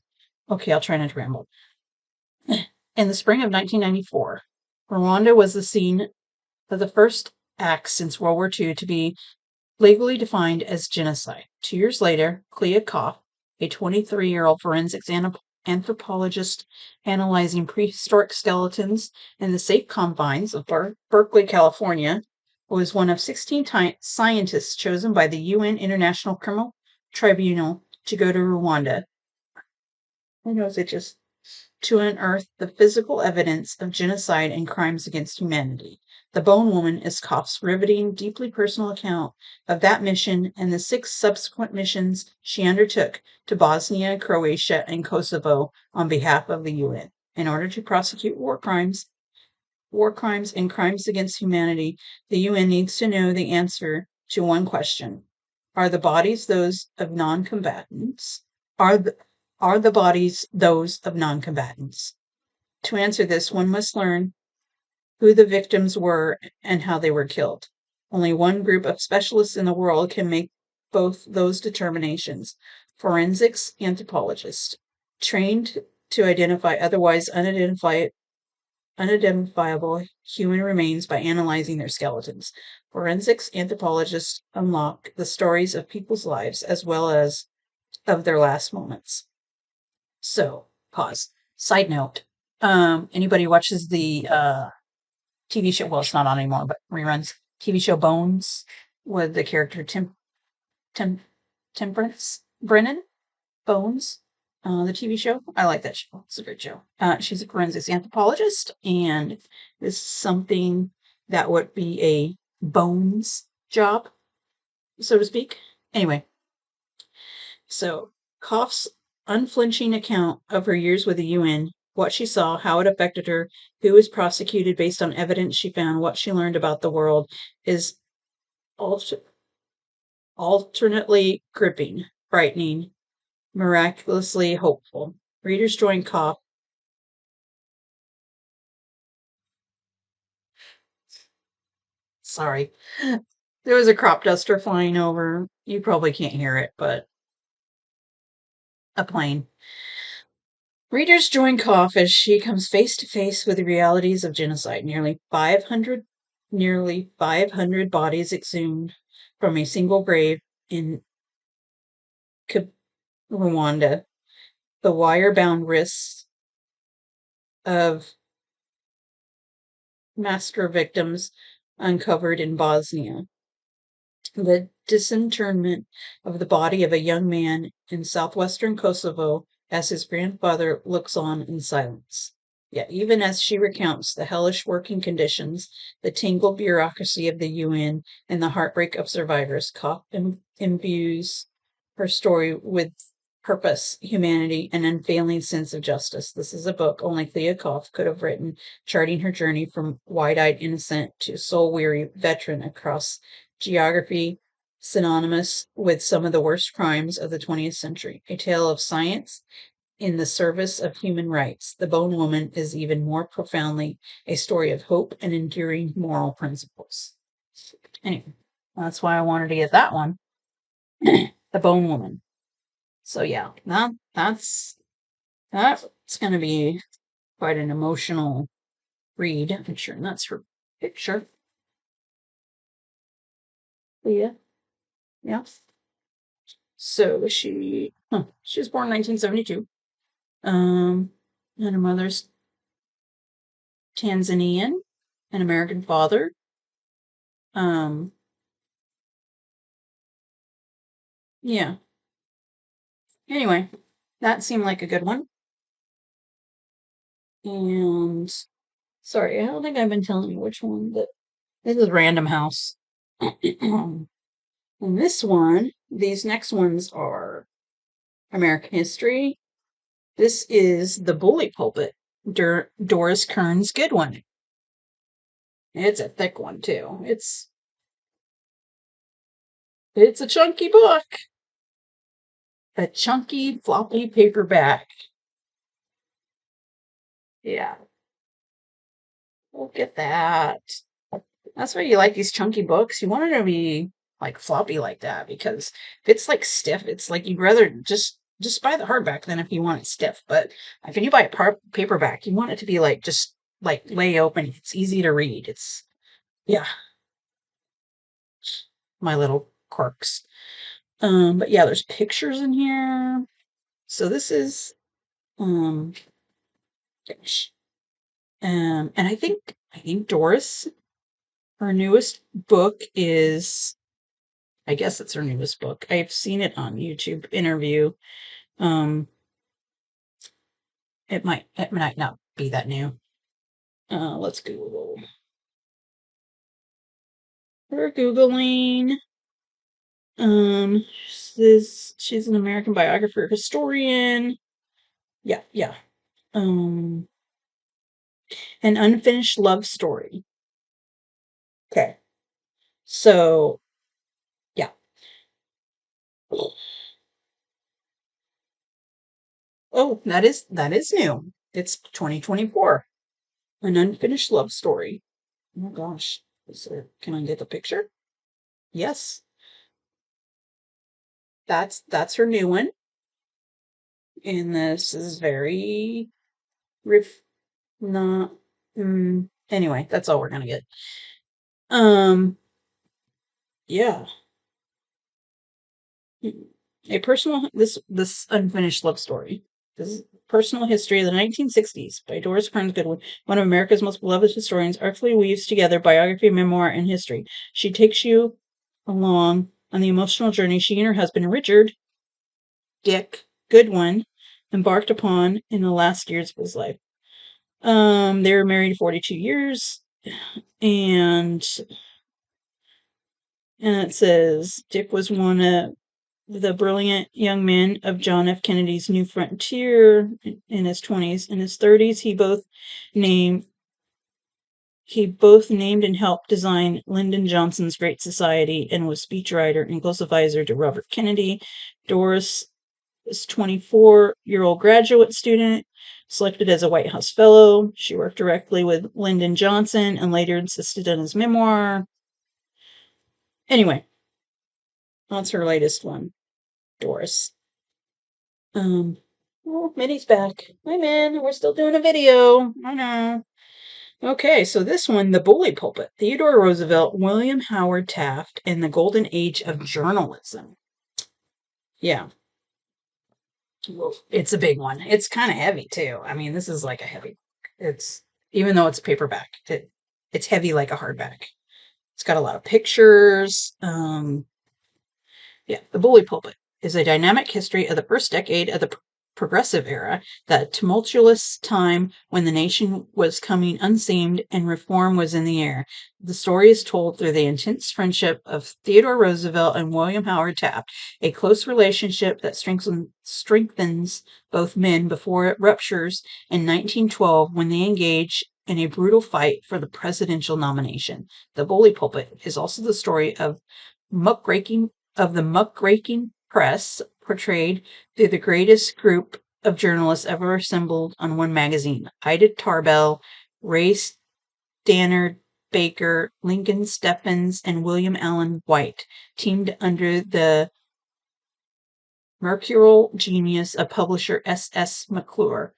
Okay, I'll try not to ramble. In the spring of 1994, Rwanda was the scene of the first act since World War II to be legally defined as genocide. 2 years later, Clea Koff, a 23-year-old forensics anthropologist analyzing prehistoric skeletons in the safe confines of Berkeley, California, was one of 16 scientists chosen by the UN International Criminal Tribunal to go to Rwanda. Who knows it just to unearth the physical evidence of genocide and crimes against humanity. The Bone Woman is Koff's riveting, deeply personal account of that mission and the 6 subsequent missions she undertook to Bosnia, Croatia, and Kosovo on behalf of the UN. In order to prosecute war crimes, and crimes against humanity, the UN needs to know the answer to one question. Are the bodies those of non-combatants? Are the bodies those of non-combatants? To answer this, one must learn who the victims were and how they were killed. Only one group of specialists in the world can make both those determinations: forensics anthropologists, trained to identify otherwise unidentifiable human remains by analyzing their skeletons. Forensics anthropologists unlock the stories of people's lives as well as of their last moments. So, pause. Side note, anybody watches the TV show, well, it's not on anymore, but reruns, TV show Bones with the character Temperance Brennan? Bones, the TV show. I like that show. It's a great show. She's a forensics anthropologist, and this is something that would be a bones job, so to speak. Anyway, so Koff's unflinching account of her years with the UN, what she saw, how it affected her, who was prosecuted based on evidence she found, what she learned about the world, is alternately gripping, frightening, miraculously hopeful. Readers join Koff. Sorry. There was a crop duster flying over. You probably can't hear it, but a plane. Readers join Koff as she comes face to face with the realities of genocide. Nearly 500 bodies exhumed from a single grave in Rwanda. The wire-bound wrists of massacre victims uncovered in Bosnia. The disinterment of the body of a young man in southwestern Kosovo as his grandfather looks on in silence. Yet, even as she recounts the hellish working conditions, the tangled bureaucracy of the UN, and the heartbreak of survivors, Koch imbues her story with purpose, humanity, and unfailing sense of justice. This is a book only Clea Koff could have written, charting her journey from wide-eyed innocent to soul-weary veteran across geography synonymous with some of the worst crimes of the 20th century. A tale of science in the service of human rights. The Bone Woman is even more profoundly a story of hope and enduring moral principles. Anyway, that's why I wanted to get that one. The Bone Woman. So yeah, that's going to be quite an emotional read. I'm sure that's her picture. Yeah. Yeah. So she was born in 1972. And her mother's Tanzanian, an American father. Um, Yeah. Anyway, that seemed like a good one. And sorry, I don't think I've been telling you which one, but this is Random House. And this one, these next ones are American History. This is The Bully Pulpit, Doris Kearns Goodwin. It's a thick one too. It's a chunky book. A chunky floppy paperback. Yeah. Look at that. That's why you like these chunky books. You want it to be like floppy like that because if it's like stiff, it's like you'd rather just buy the hardback than if you want it stiff. But if you buy a paperback, you want it to be like just like lay open. It's easy to read. It's yeah, my little quirks. But yeah, there's pictures in here. So this is um, gosh. And I think Doris, her newest book is, I guess it's her newest book. I've seen it on YouTube interview. Um, it might not be that new. Let's Google. We're Googling. She's an American biographer, historian. Yeah, yeah. Um, an unfinished love story. Okay. So, yeah. Oh, that is new. It's 2024. An unfinished love story. Oh my gosh. Can I get the picture? Yes. That's her new one. And this is very ref not anyway, that's all we're gonna get. Yeah. A personal this unfinished love story. This is Personal History of the 1960s by Doris Kearns Goodwin, one of America's most beloved historians, artfully weaves together biography, memoir, and history. She takes you along on the emotional journey she and her husband, Richard Dick Goodwin, embarked upon in the last years of his life. They were married 42 years, and it says Dick was one of the brilliant young men of John F. Kennedy's New Frontier in his 20s. In his 30s, named he both named and helped design Lyndon Johnson's Great Society and was speechwriter and close advisor to Robert Kennedy. Doris is 24-year-old graduate student, selected as a White House Fellow. She worked directly with Lyndon Johnson and later insisted on his memoir. Anyway, that's her latest one, Doris. Oh, Minnie's back. Hi, Min. We're still doing a video. I know. Okay, so this one, The Bully Pulpit, Theodore Roosevelt, William Howard Taft, and the Golden Age of Journalism. Yeah. It's a big one. It's kind of heavy too. I mean, this is like a heavy. It's even though it's paperback, it's heavy like a hardback. It's got a lot of pictures. Yeah, The Bully Pulpit is a dynamic history of the first decade of the Progressive Era, that tumultuous time when the nation was coming unseamed and reform was in the air. The story is told through the intense friendship of Theodore Roosevelt and William Howard Taft, a close relationship that strengthens both men before it ruptures in 1912 when they engage in a brutal fight for the presidential nomination. The Bully Pulpit is also the story muckraking the muckraking press portrayed through the greatest group of journalists ever assembled on one magazine. Ida Tarbell, Ray Stannard Baker, Lincoln Steffens, and William Allen White teamed under the mercurial genius of publisher S.S. McClure.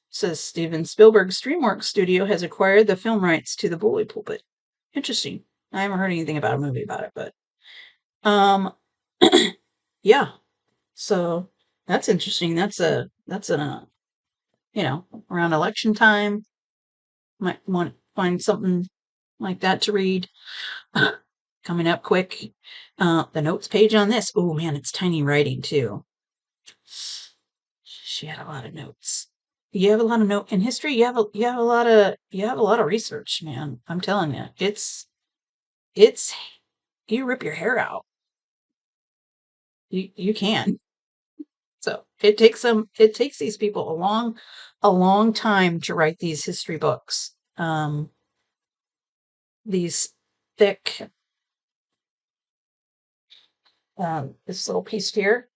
Says Steven Spielberg's DreamWorks studio has acquired the film rights to The Bully Pulpit. Interesting. I haven't heard anything about a movie about it, but um yeah. So that's interesting. That's around election time. Might want find something like that to read. coming up quick. The notes page on this. Oh man, it's tiny writing too. She had a lot of notes. You have a lot of note in history. You have a lot of research, man. I'm telling you, it's you rip your hair out. You can. So it takes these people a long time to write these history books. These thick, this little piece here.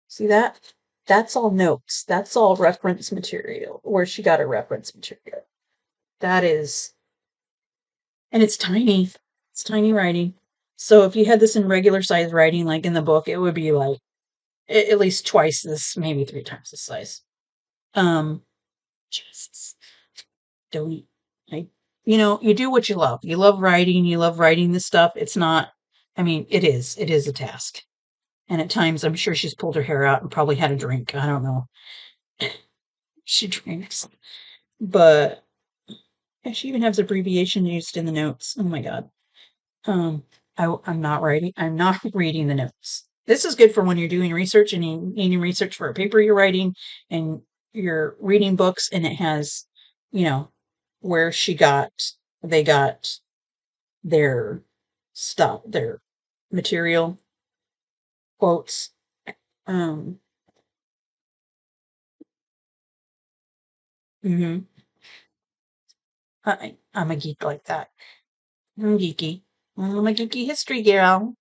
See that? That's all notes. That's all reference material, where she got her reference material. That is, and it's tiny. It's tiny writing. So if you had this in regular size writing, like in the book, it would be like at least twice this, maybe three times the size. Jesus, don't I? You know, you do what you love. You love writing. You love writing this stuff. It's not. I mean, it is. It is a task. And at times, I'm sure she's pulled her hair out and probably had a drink. I don't know. She drinks, but yeah, she even has abbreviation used in the notes. Oh my god. Um, I'm not writing. I'm not reading the notes. This is good for when you're doing research and you needing research for a paper you're writing, and you're reading books, and it has, you know, where they got their stuff, their material, quotes. Um, hmm I'm a geek like that. I'm geeky. I'm a geeky history gal.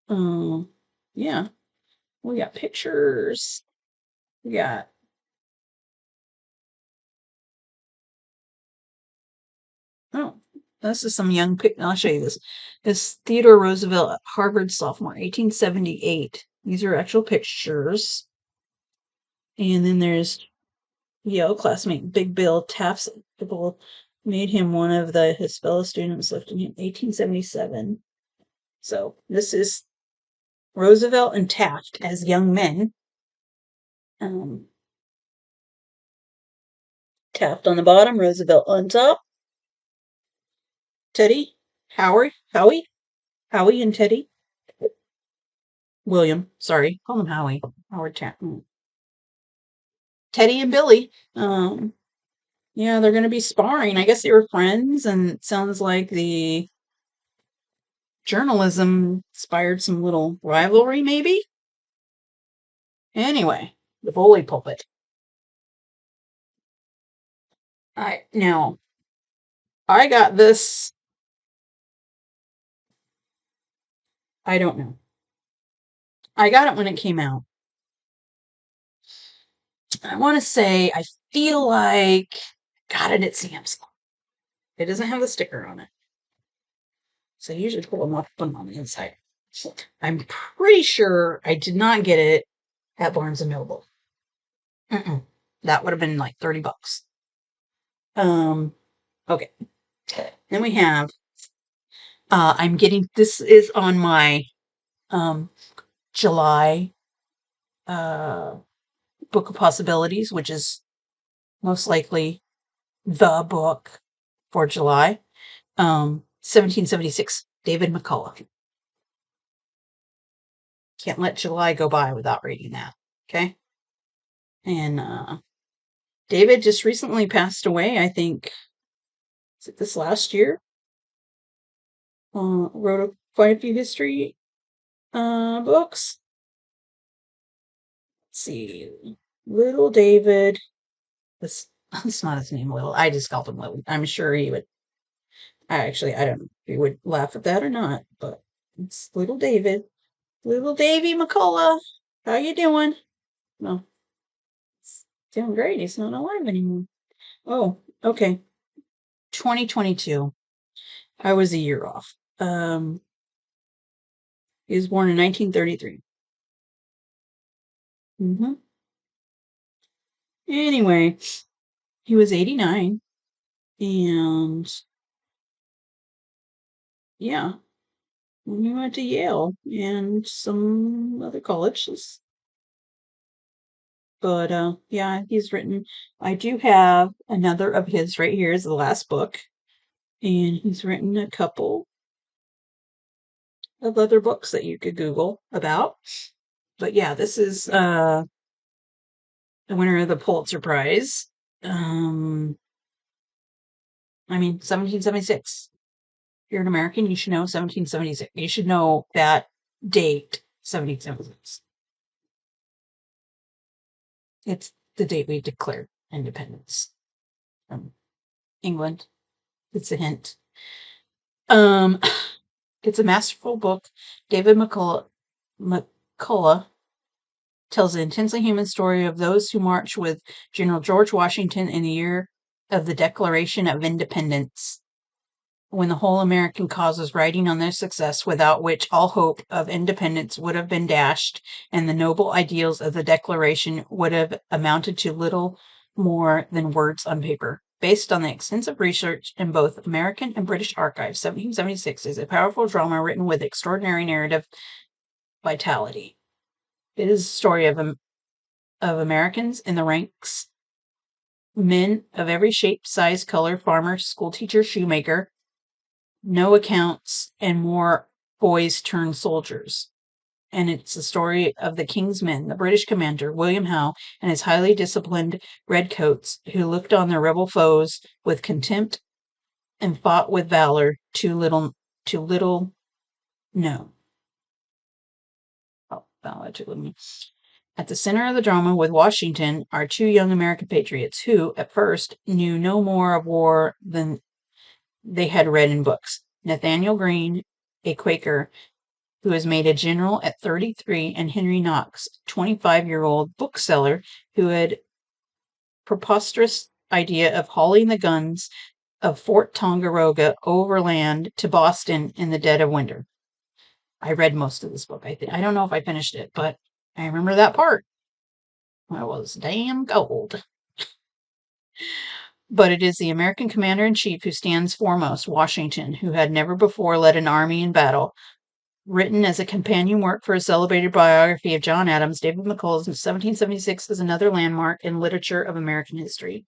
Um, yeah, we got pictures. We got, oh, this is some young pic. I'll show you this. This Theodore Roosevelt, Harvard sophomore, 1878. These are actual pictures. And then there's Yale classmate Big Bill Taft's people made him one of his fellow students left in 1877. So this is Roosevelt and Taft as young men. Um, Taft on the bottom, Roosevelt on top. Teddy, Howie and Teddy. William, sorry, call him Howie. Howard Taft. Teddy and Billy. Yeah, they're going to be sparring. I guess they were friends, and it sounds like the journalism inspired some little rivalry, maybe. Anyway, the bully pulpit. Now I got this. I don't know. I got it when it came out. I want to say I feel like I got it at Sam's Club. It doesn't have the sticker on it, so I usually pull them off, put them on the inside. I'm pretty sure I did not get it at Barnes and Noble. Mm-mm. That would have been like $30. Okay. Then we have, I'm getting, this is on my, July, uh, Book of Possibilities, which is most likely the book for July. 1776, David McCullough. Can't let July go by without reading that. Okay. And, David just recently passed away, I think. Is it this last year? Wrote quite a few history books. Let's see. Little David. That's not his name, Little. I just called him Little. I'm sure he would. I don't know if he would laugh at that or not, but it's Little David. Little Davy McCullough. How you doing? Well, he's doing great. He's not alive anymore. Oh, okay. 2022. I was a year off. He was born in 1933. Mm-hmm. Anyway, he was 89, and yeah, we went to Yale and some other colleges. But yeah, he's written. I do have another of his right here. Is the last book. And he's written a couple of other books that you could Google about. But yeah, this is the winner of the Pulitzer Prize. Um, 1776. If you're an American, you should know 1776. You should know that date, 1776. It's the date we declared independence from England. It's a hint. Um, it's a masterful book. David McCullough tells an intensely human story of those who marched with General George Washington in the year of the Declaration of Independence, when the whole American cause was riding on their success, without which all hope of independence would have been dashed, and the noble ideals of the Declaration would have amounted to little more than words on paper. Based on the extensive research in both American and British archives, 1776 is a powerful drama written with extraordinary narrative vitality. It is a story of Americans in the ranks, men of every shape, size, color, farmer, schoolteacher, shoemaker, no accounts, and more boys turned soldiers. And it's the story of the King's men, the British commander, William Howe, and his highly disciplined redcoats who looked on their rebel foes with contempt and fought with valor too little known. Oh, valor too little known. At the center of the drama with Washington are two young American patriots who, at first, knew no more of war than they had read in books. Nathaniel Greene, a Quaker who was made a general at 33, and Henry Knox, 25-year-old bookseller who had preposterous idea of hauling the guns of Fort Tongaroga overland to Boston in the dead of winter. I read most of this book. I don't know if I finished it, but I remember that part. I was damn cold. But it is the American commander-in-chief who stands foremost, Washington, who had never before led an army in battle. Written as a companion work for a celebrated biography of John Adams, David McCullough's 1776 is another landmark in literature of American history.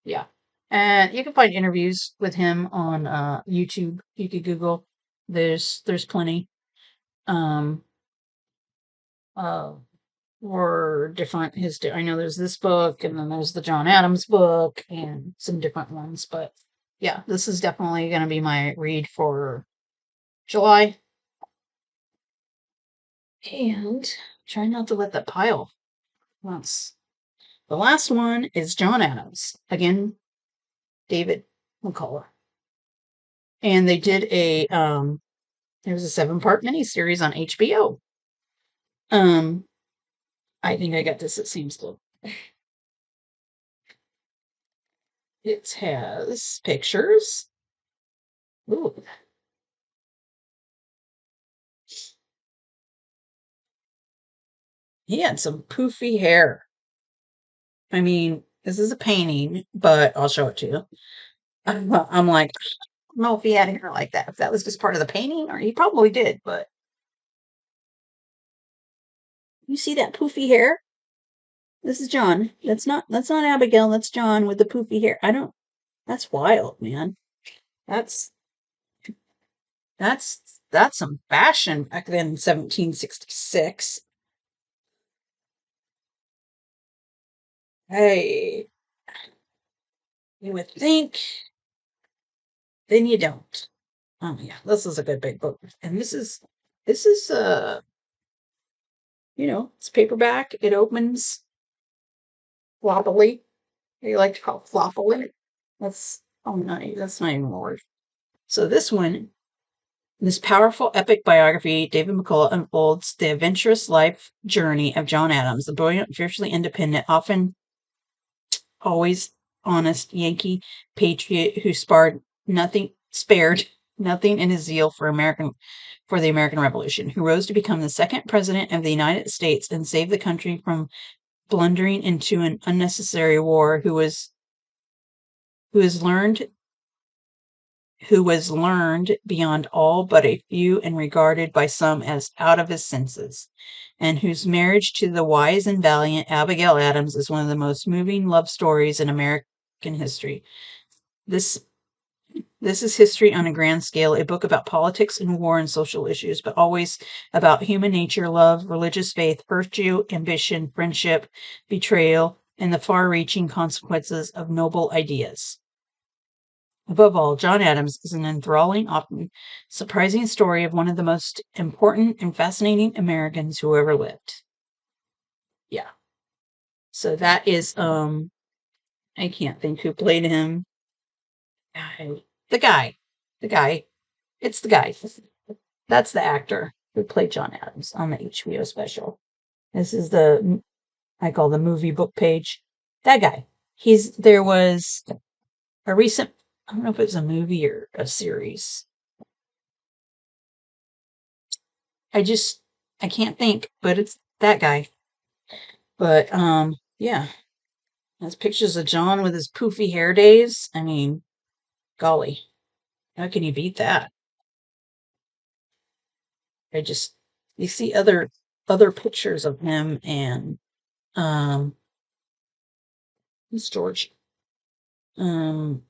Yeah. And you can find interviews with him on YouTube. You could Google. There's plenty. Um, uh, or different history. I know there's this book, and then there's the John Adams book, and some different ones. But yeah, this is definitely going to be my read for July. And try not to let that pile. Once. The last one is John Adams. Again, David McCullough. And they did there was a 7-part miniseries on HBO. I think I got this at Seems Club. It has pictures. Ooh. He had some poofy hair. I mean, this is a painting, but I'll show it to you. I'm like, I don't know if he had hair like that. If that was just part of the painting, or he probably did, but you see that poofy hair? This is John. That's not Abigail, that's John with the poofy hair. That's wild, man. That's that's some fashion back then in 1766. Hey, you would think, then you don't. Oh yeah, this is a good big book. And this is it's paperback. It opens floppily. You like to call it floppily. That's not even a word. So this powerful epic biography, David McCullough, unfolds the adventurous life journey of John Adams, the brilliant, fiercely independent, often always honest Yankee patriot who spared nothing in his zeal for the American Revolution, who rose to become the second president of the United States and save the country from blundering into an unnecessary war, who has learned who was learned beyond all but a few and regarded by some as out of his senses, and whose marriage to the wise and valiant Abigail Adams is one of the most moving love stories in American history. This This is History on a Grand Scale, a book about politics and war and social issues, but always about human nature, love, religious faith, virtue, ambition, friendship, betrayal, and the far-reaching consequences of noble ideas. Above all, John Adams is an enthralling, often surprising story of one of the most important and fascinating Americans who ever lived. Yeah. So that is I can't think who played him. The guy. The guy. It's the guy. That's the actor who played John Adams on the HBO special. This is I call the movie book page. That guy. There was a recent, I don't know if it was a movie or a series. I can't think, but it's that guy. But, yeah. That's pictures of John with his poofy hair days. I mean, golly, how can you beat that? I just, you see other pictures of him and, um, who's George? Um,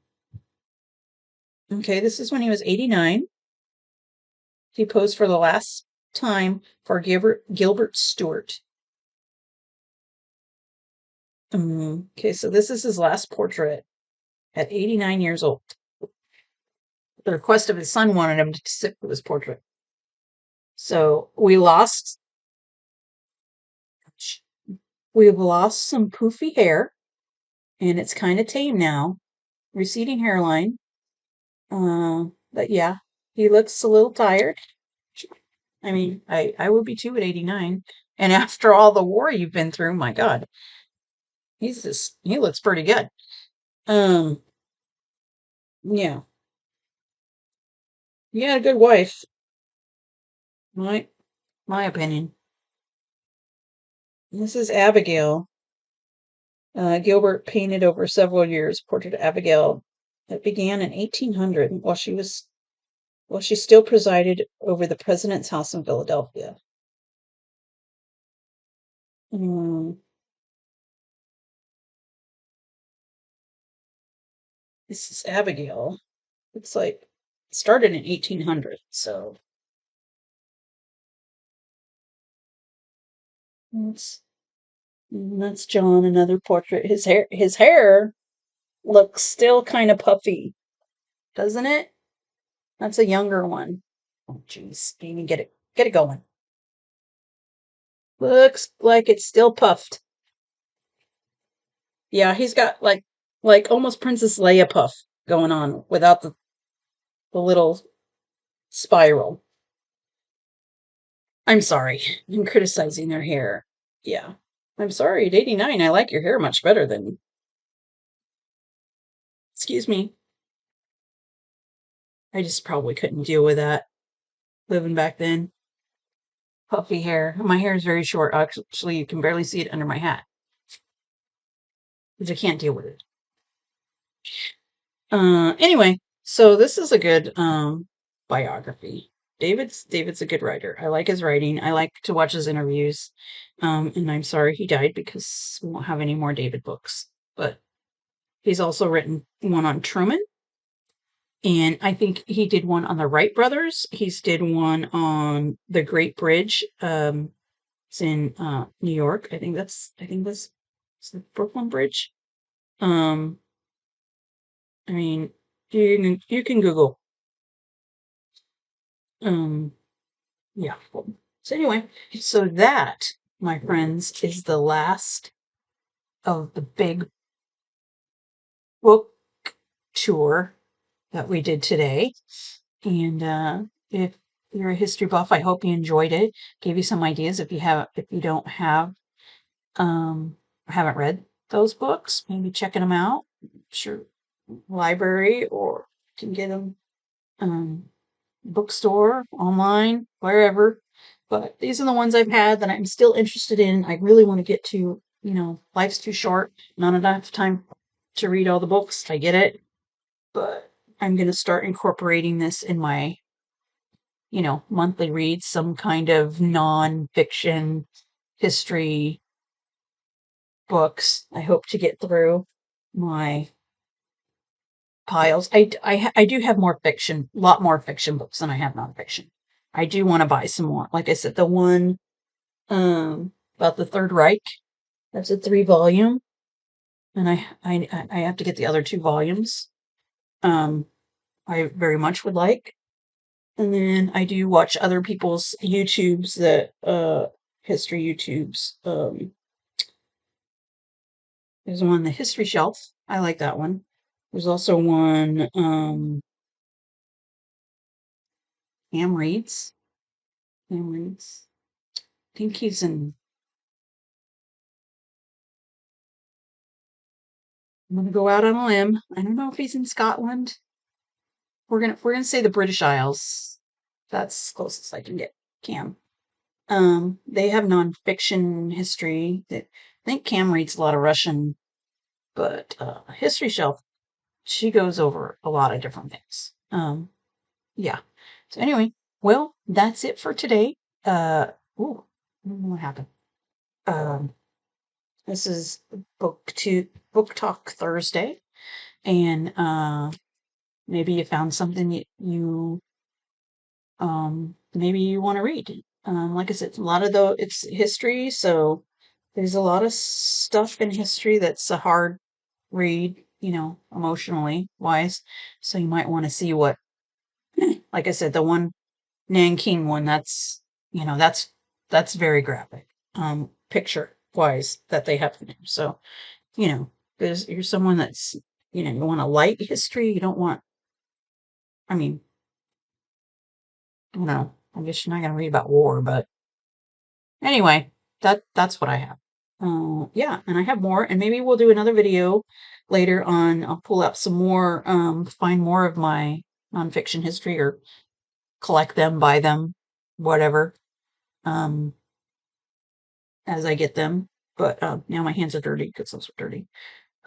okay, this is when he was 89. He posed for the last time for Gilbert Stuart. Okay, so this is his last portrait at 89 years old. The request of his son wanted him to sit for this portrait. So we've lost some poofy hair, and it's kind of tame now. Receding hairline. But yeah, he looks a little tired. I mean, I would be too at 89. And after all the war you've been through, my God, he looks pretty good. Um, yeah. He had a good wife, my my opinion. This is Abigail. Gilbert painted over several years portrait of Abigail that began in 1800 while she still presided over the president's house in Philadelphia. Mm, this is Abigail. It's like it started in 1800, so that's that's John. Another portrait. His hair looks still kind of puffy, doesn't it? That's a younger one. Oh, jeez, Amy, get it going. Looks like it's still puffed. Yeah, he's got like almost Princess Leia puff going on without the little spiral. I'm sorry. I'm criticizing their hair. Yeah. I'm sorry. At 89, I like your hair much better than. Excuse me. I just probably couldn't deal with that living back then. Puffy hair. My hair is very short. Actually, you can barely see it under my hat because I can't deal with it. Anyway, so this is a good biography. David's a good writer. I like his writing. I like to watch his interviews. And I'm sorry he died because we won't have any more David books. But he's also written one on Truman, and I think he did one on the Wright brothers. He's did one on the Great Bridge. It's in New York. I think that's it's the Brooklyn Bridge. Um, I mean, you can Google. Um, yeah. So anyway, so that, my friends, is the last of the big book tour that we did today. And if you're a history buff, I hope you enjoyed it. Gave you some ideas if you don't have haven't read those books, maybe checking them out. Sure, library, or you can get them um bookstore, online, wherever. But these are the ones I've had that I'm still interested in. I really want to get to, life's too short, not enough time to read all the books. I get it. But I'm going to start incorporating this in my, monthly reads, some kind of non-fiction history books. I hope to get through my piles. I do have more fiction, a lot more fiction books than I have nonfiction. I do want to buy some more. Like I said, the one about the Third Reich, that's a 3 volume, and I have to get the other 2 volumes. I very much would like. And then I do watch other people's YouTubes that history YouTubes. There's one, The History Shelf. I like that one. There's also one, Cam Reads. Cam Reads. I think he's in. I'm gonna go out on a limb. I don't know if he's in Scotland. We're gonna say the British Isles. That's closest I can get. Cam. They have nonfiction history. I think Cam reads a lot of Russian, but History Shelf, she goes over a lot of different things. Yeah. So anyway, well, that's it for today. Ooh, I don't know what happened. Um, this is Book Talk Thursday, and maybe you found something you maybe you want to read. Like I said, a lot of it's history, so there's a lot of stuff in history that's a hard read, emotionally wise. So you might want to see what, like I said, the one Nanking one, that's very graphic, picture wise that they have in there. So, because you're someone that's, you want a light history, you don't want, I mean, I don't know, I guess you're not going to read about war, but anyway, that's what I have. Yeah, and I have more, and maybe we'll do another video later on. I'll pull up some more, find more of my nonfiction history, or collect them, buy them, whatever, um, as I get them. But now my hands are dirty because those are dirty.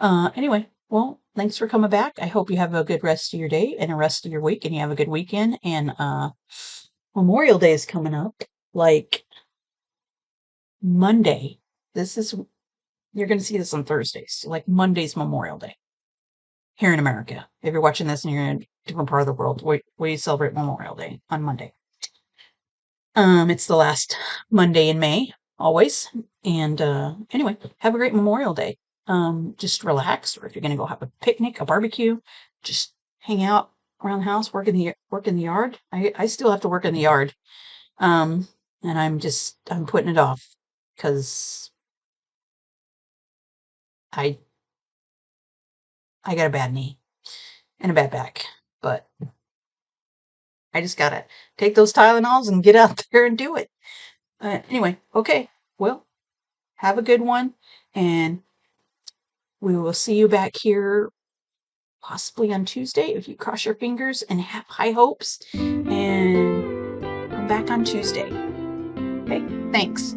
Anyway, well, thanks for coming back. I hope you have a good rest of your day and a rest of your week, and you have a good weekend. And Memorial Day is coming up, like Monday. This is You're going to see this on Thursdays. Like Monday's Memorial Day here in America. If you're watching this and you're in a different part of the world, we celebrate Memorial Day on Monday. It's the last Monday in May, always. And anyway, have a great Memorial Day. Just relax, or if you're going to go have a picnic, a barbecue, just hang out around the house, work in the yard. I still have to work in the yard. And I'm putting it off because I I got a bad knee and a bad back, but I just gotta take those Tylenols and get out there and do it. Anyway, okay. Well, have a good one, and we will see you back here possibly on Tuesday if you cross your fingers and have high hopes. And I'm back on Tuesday. Okay, thanks.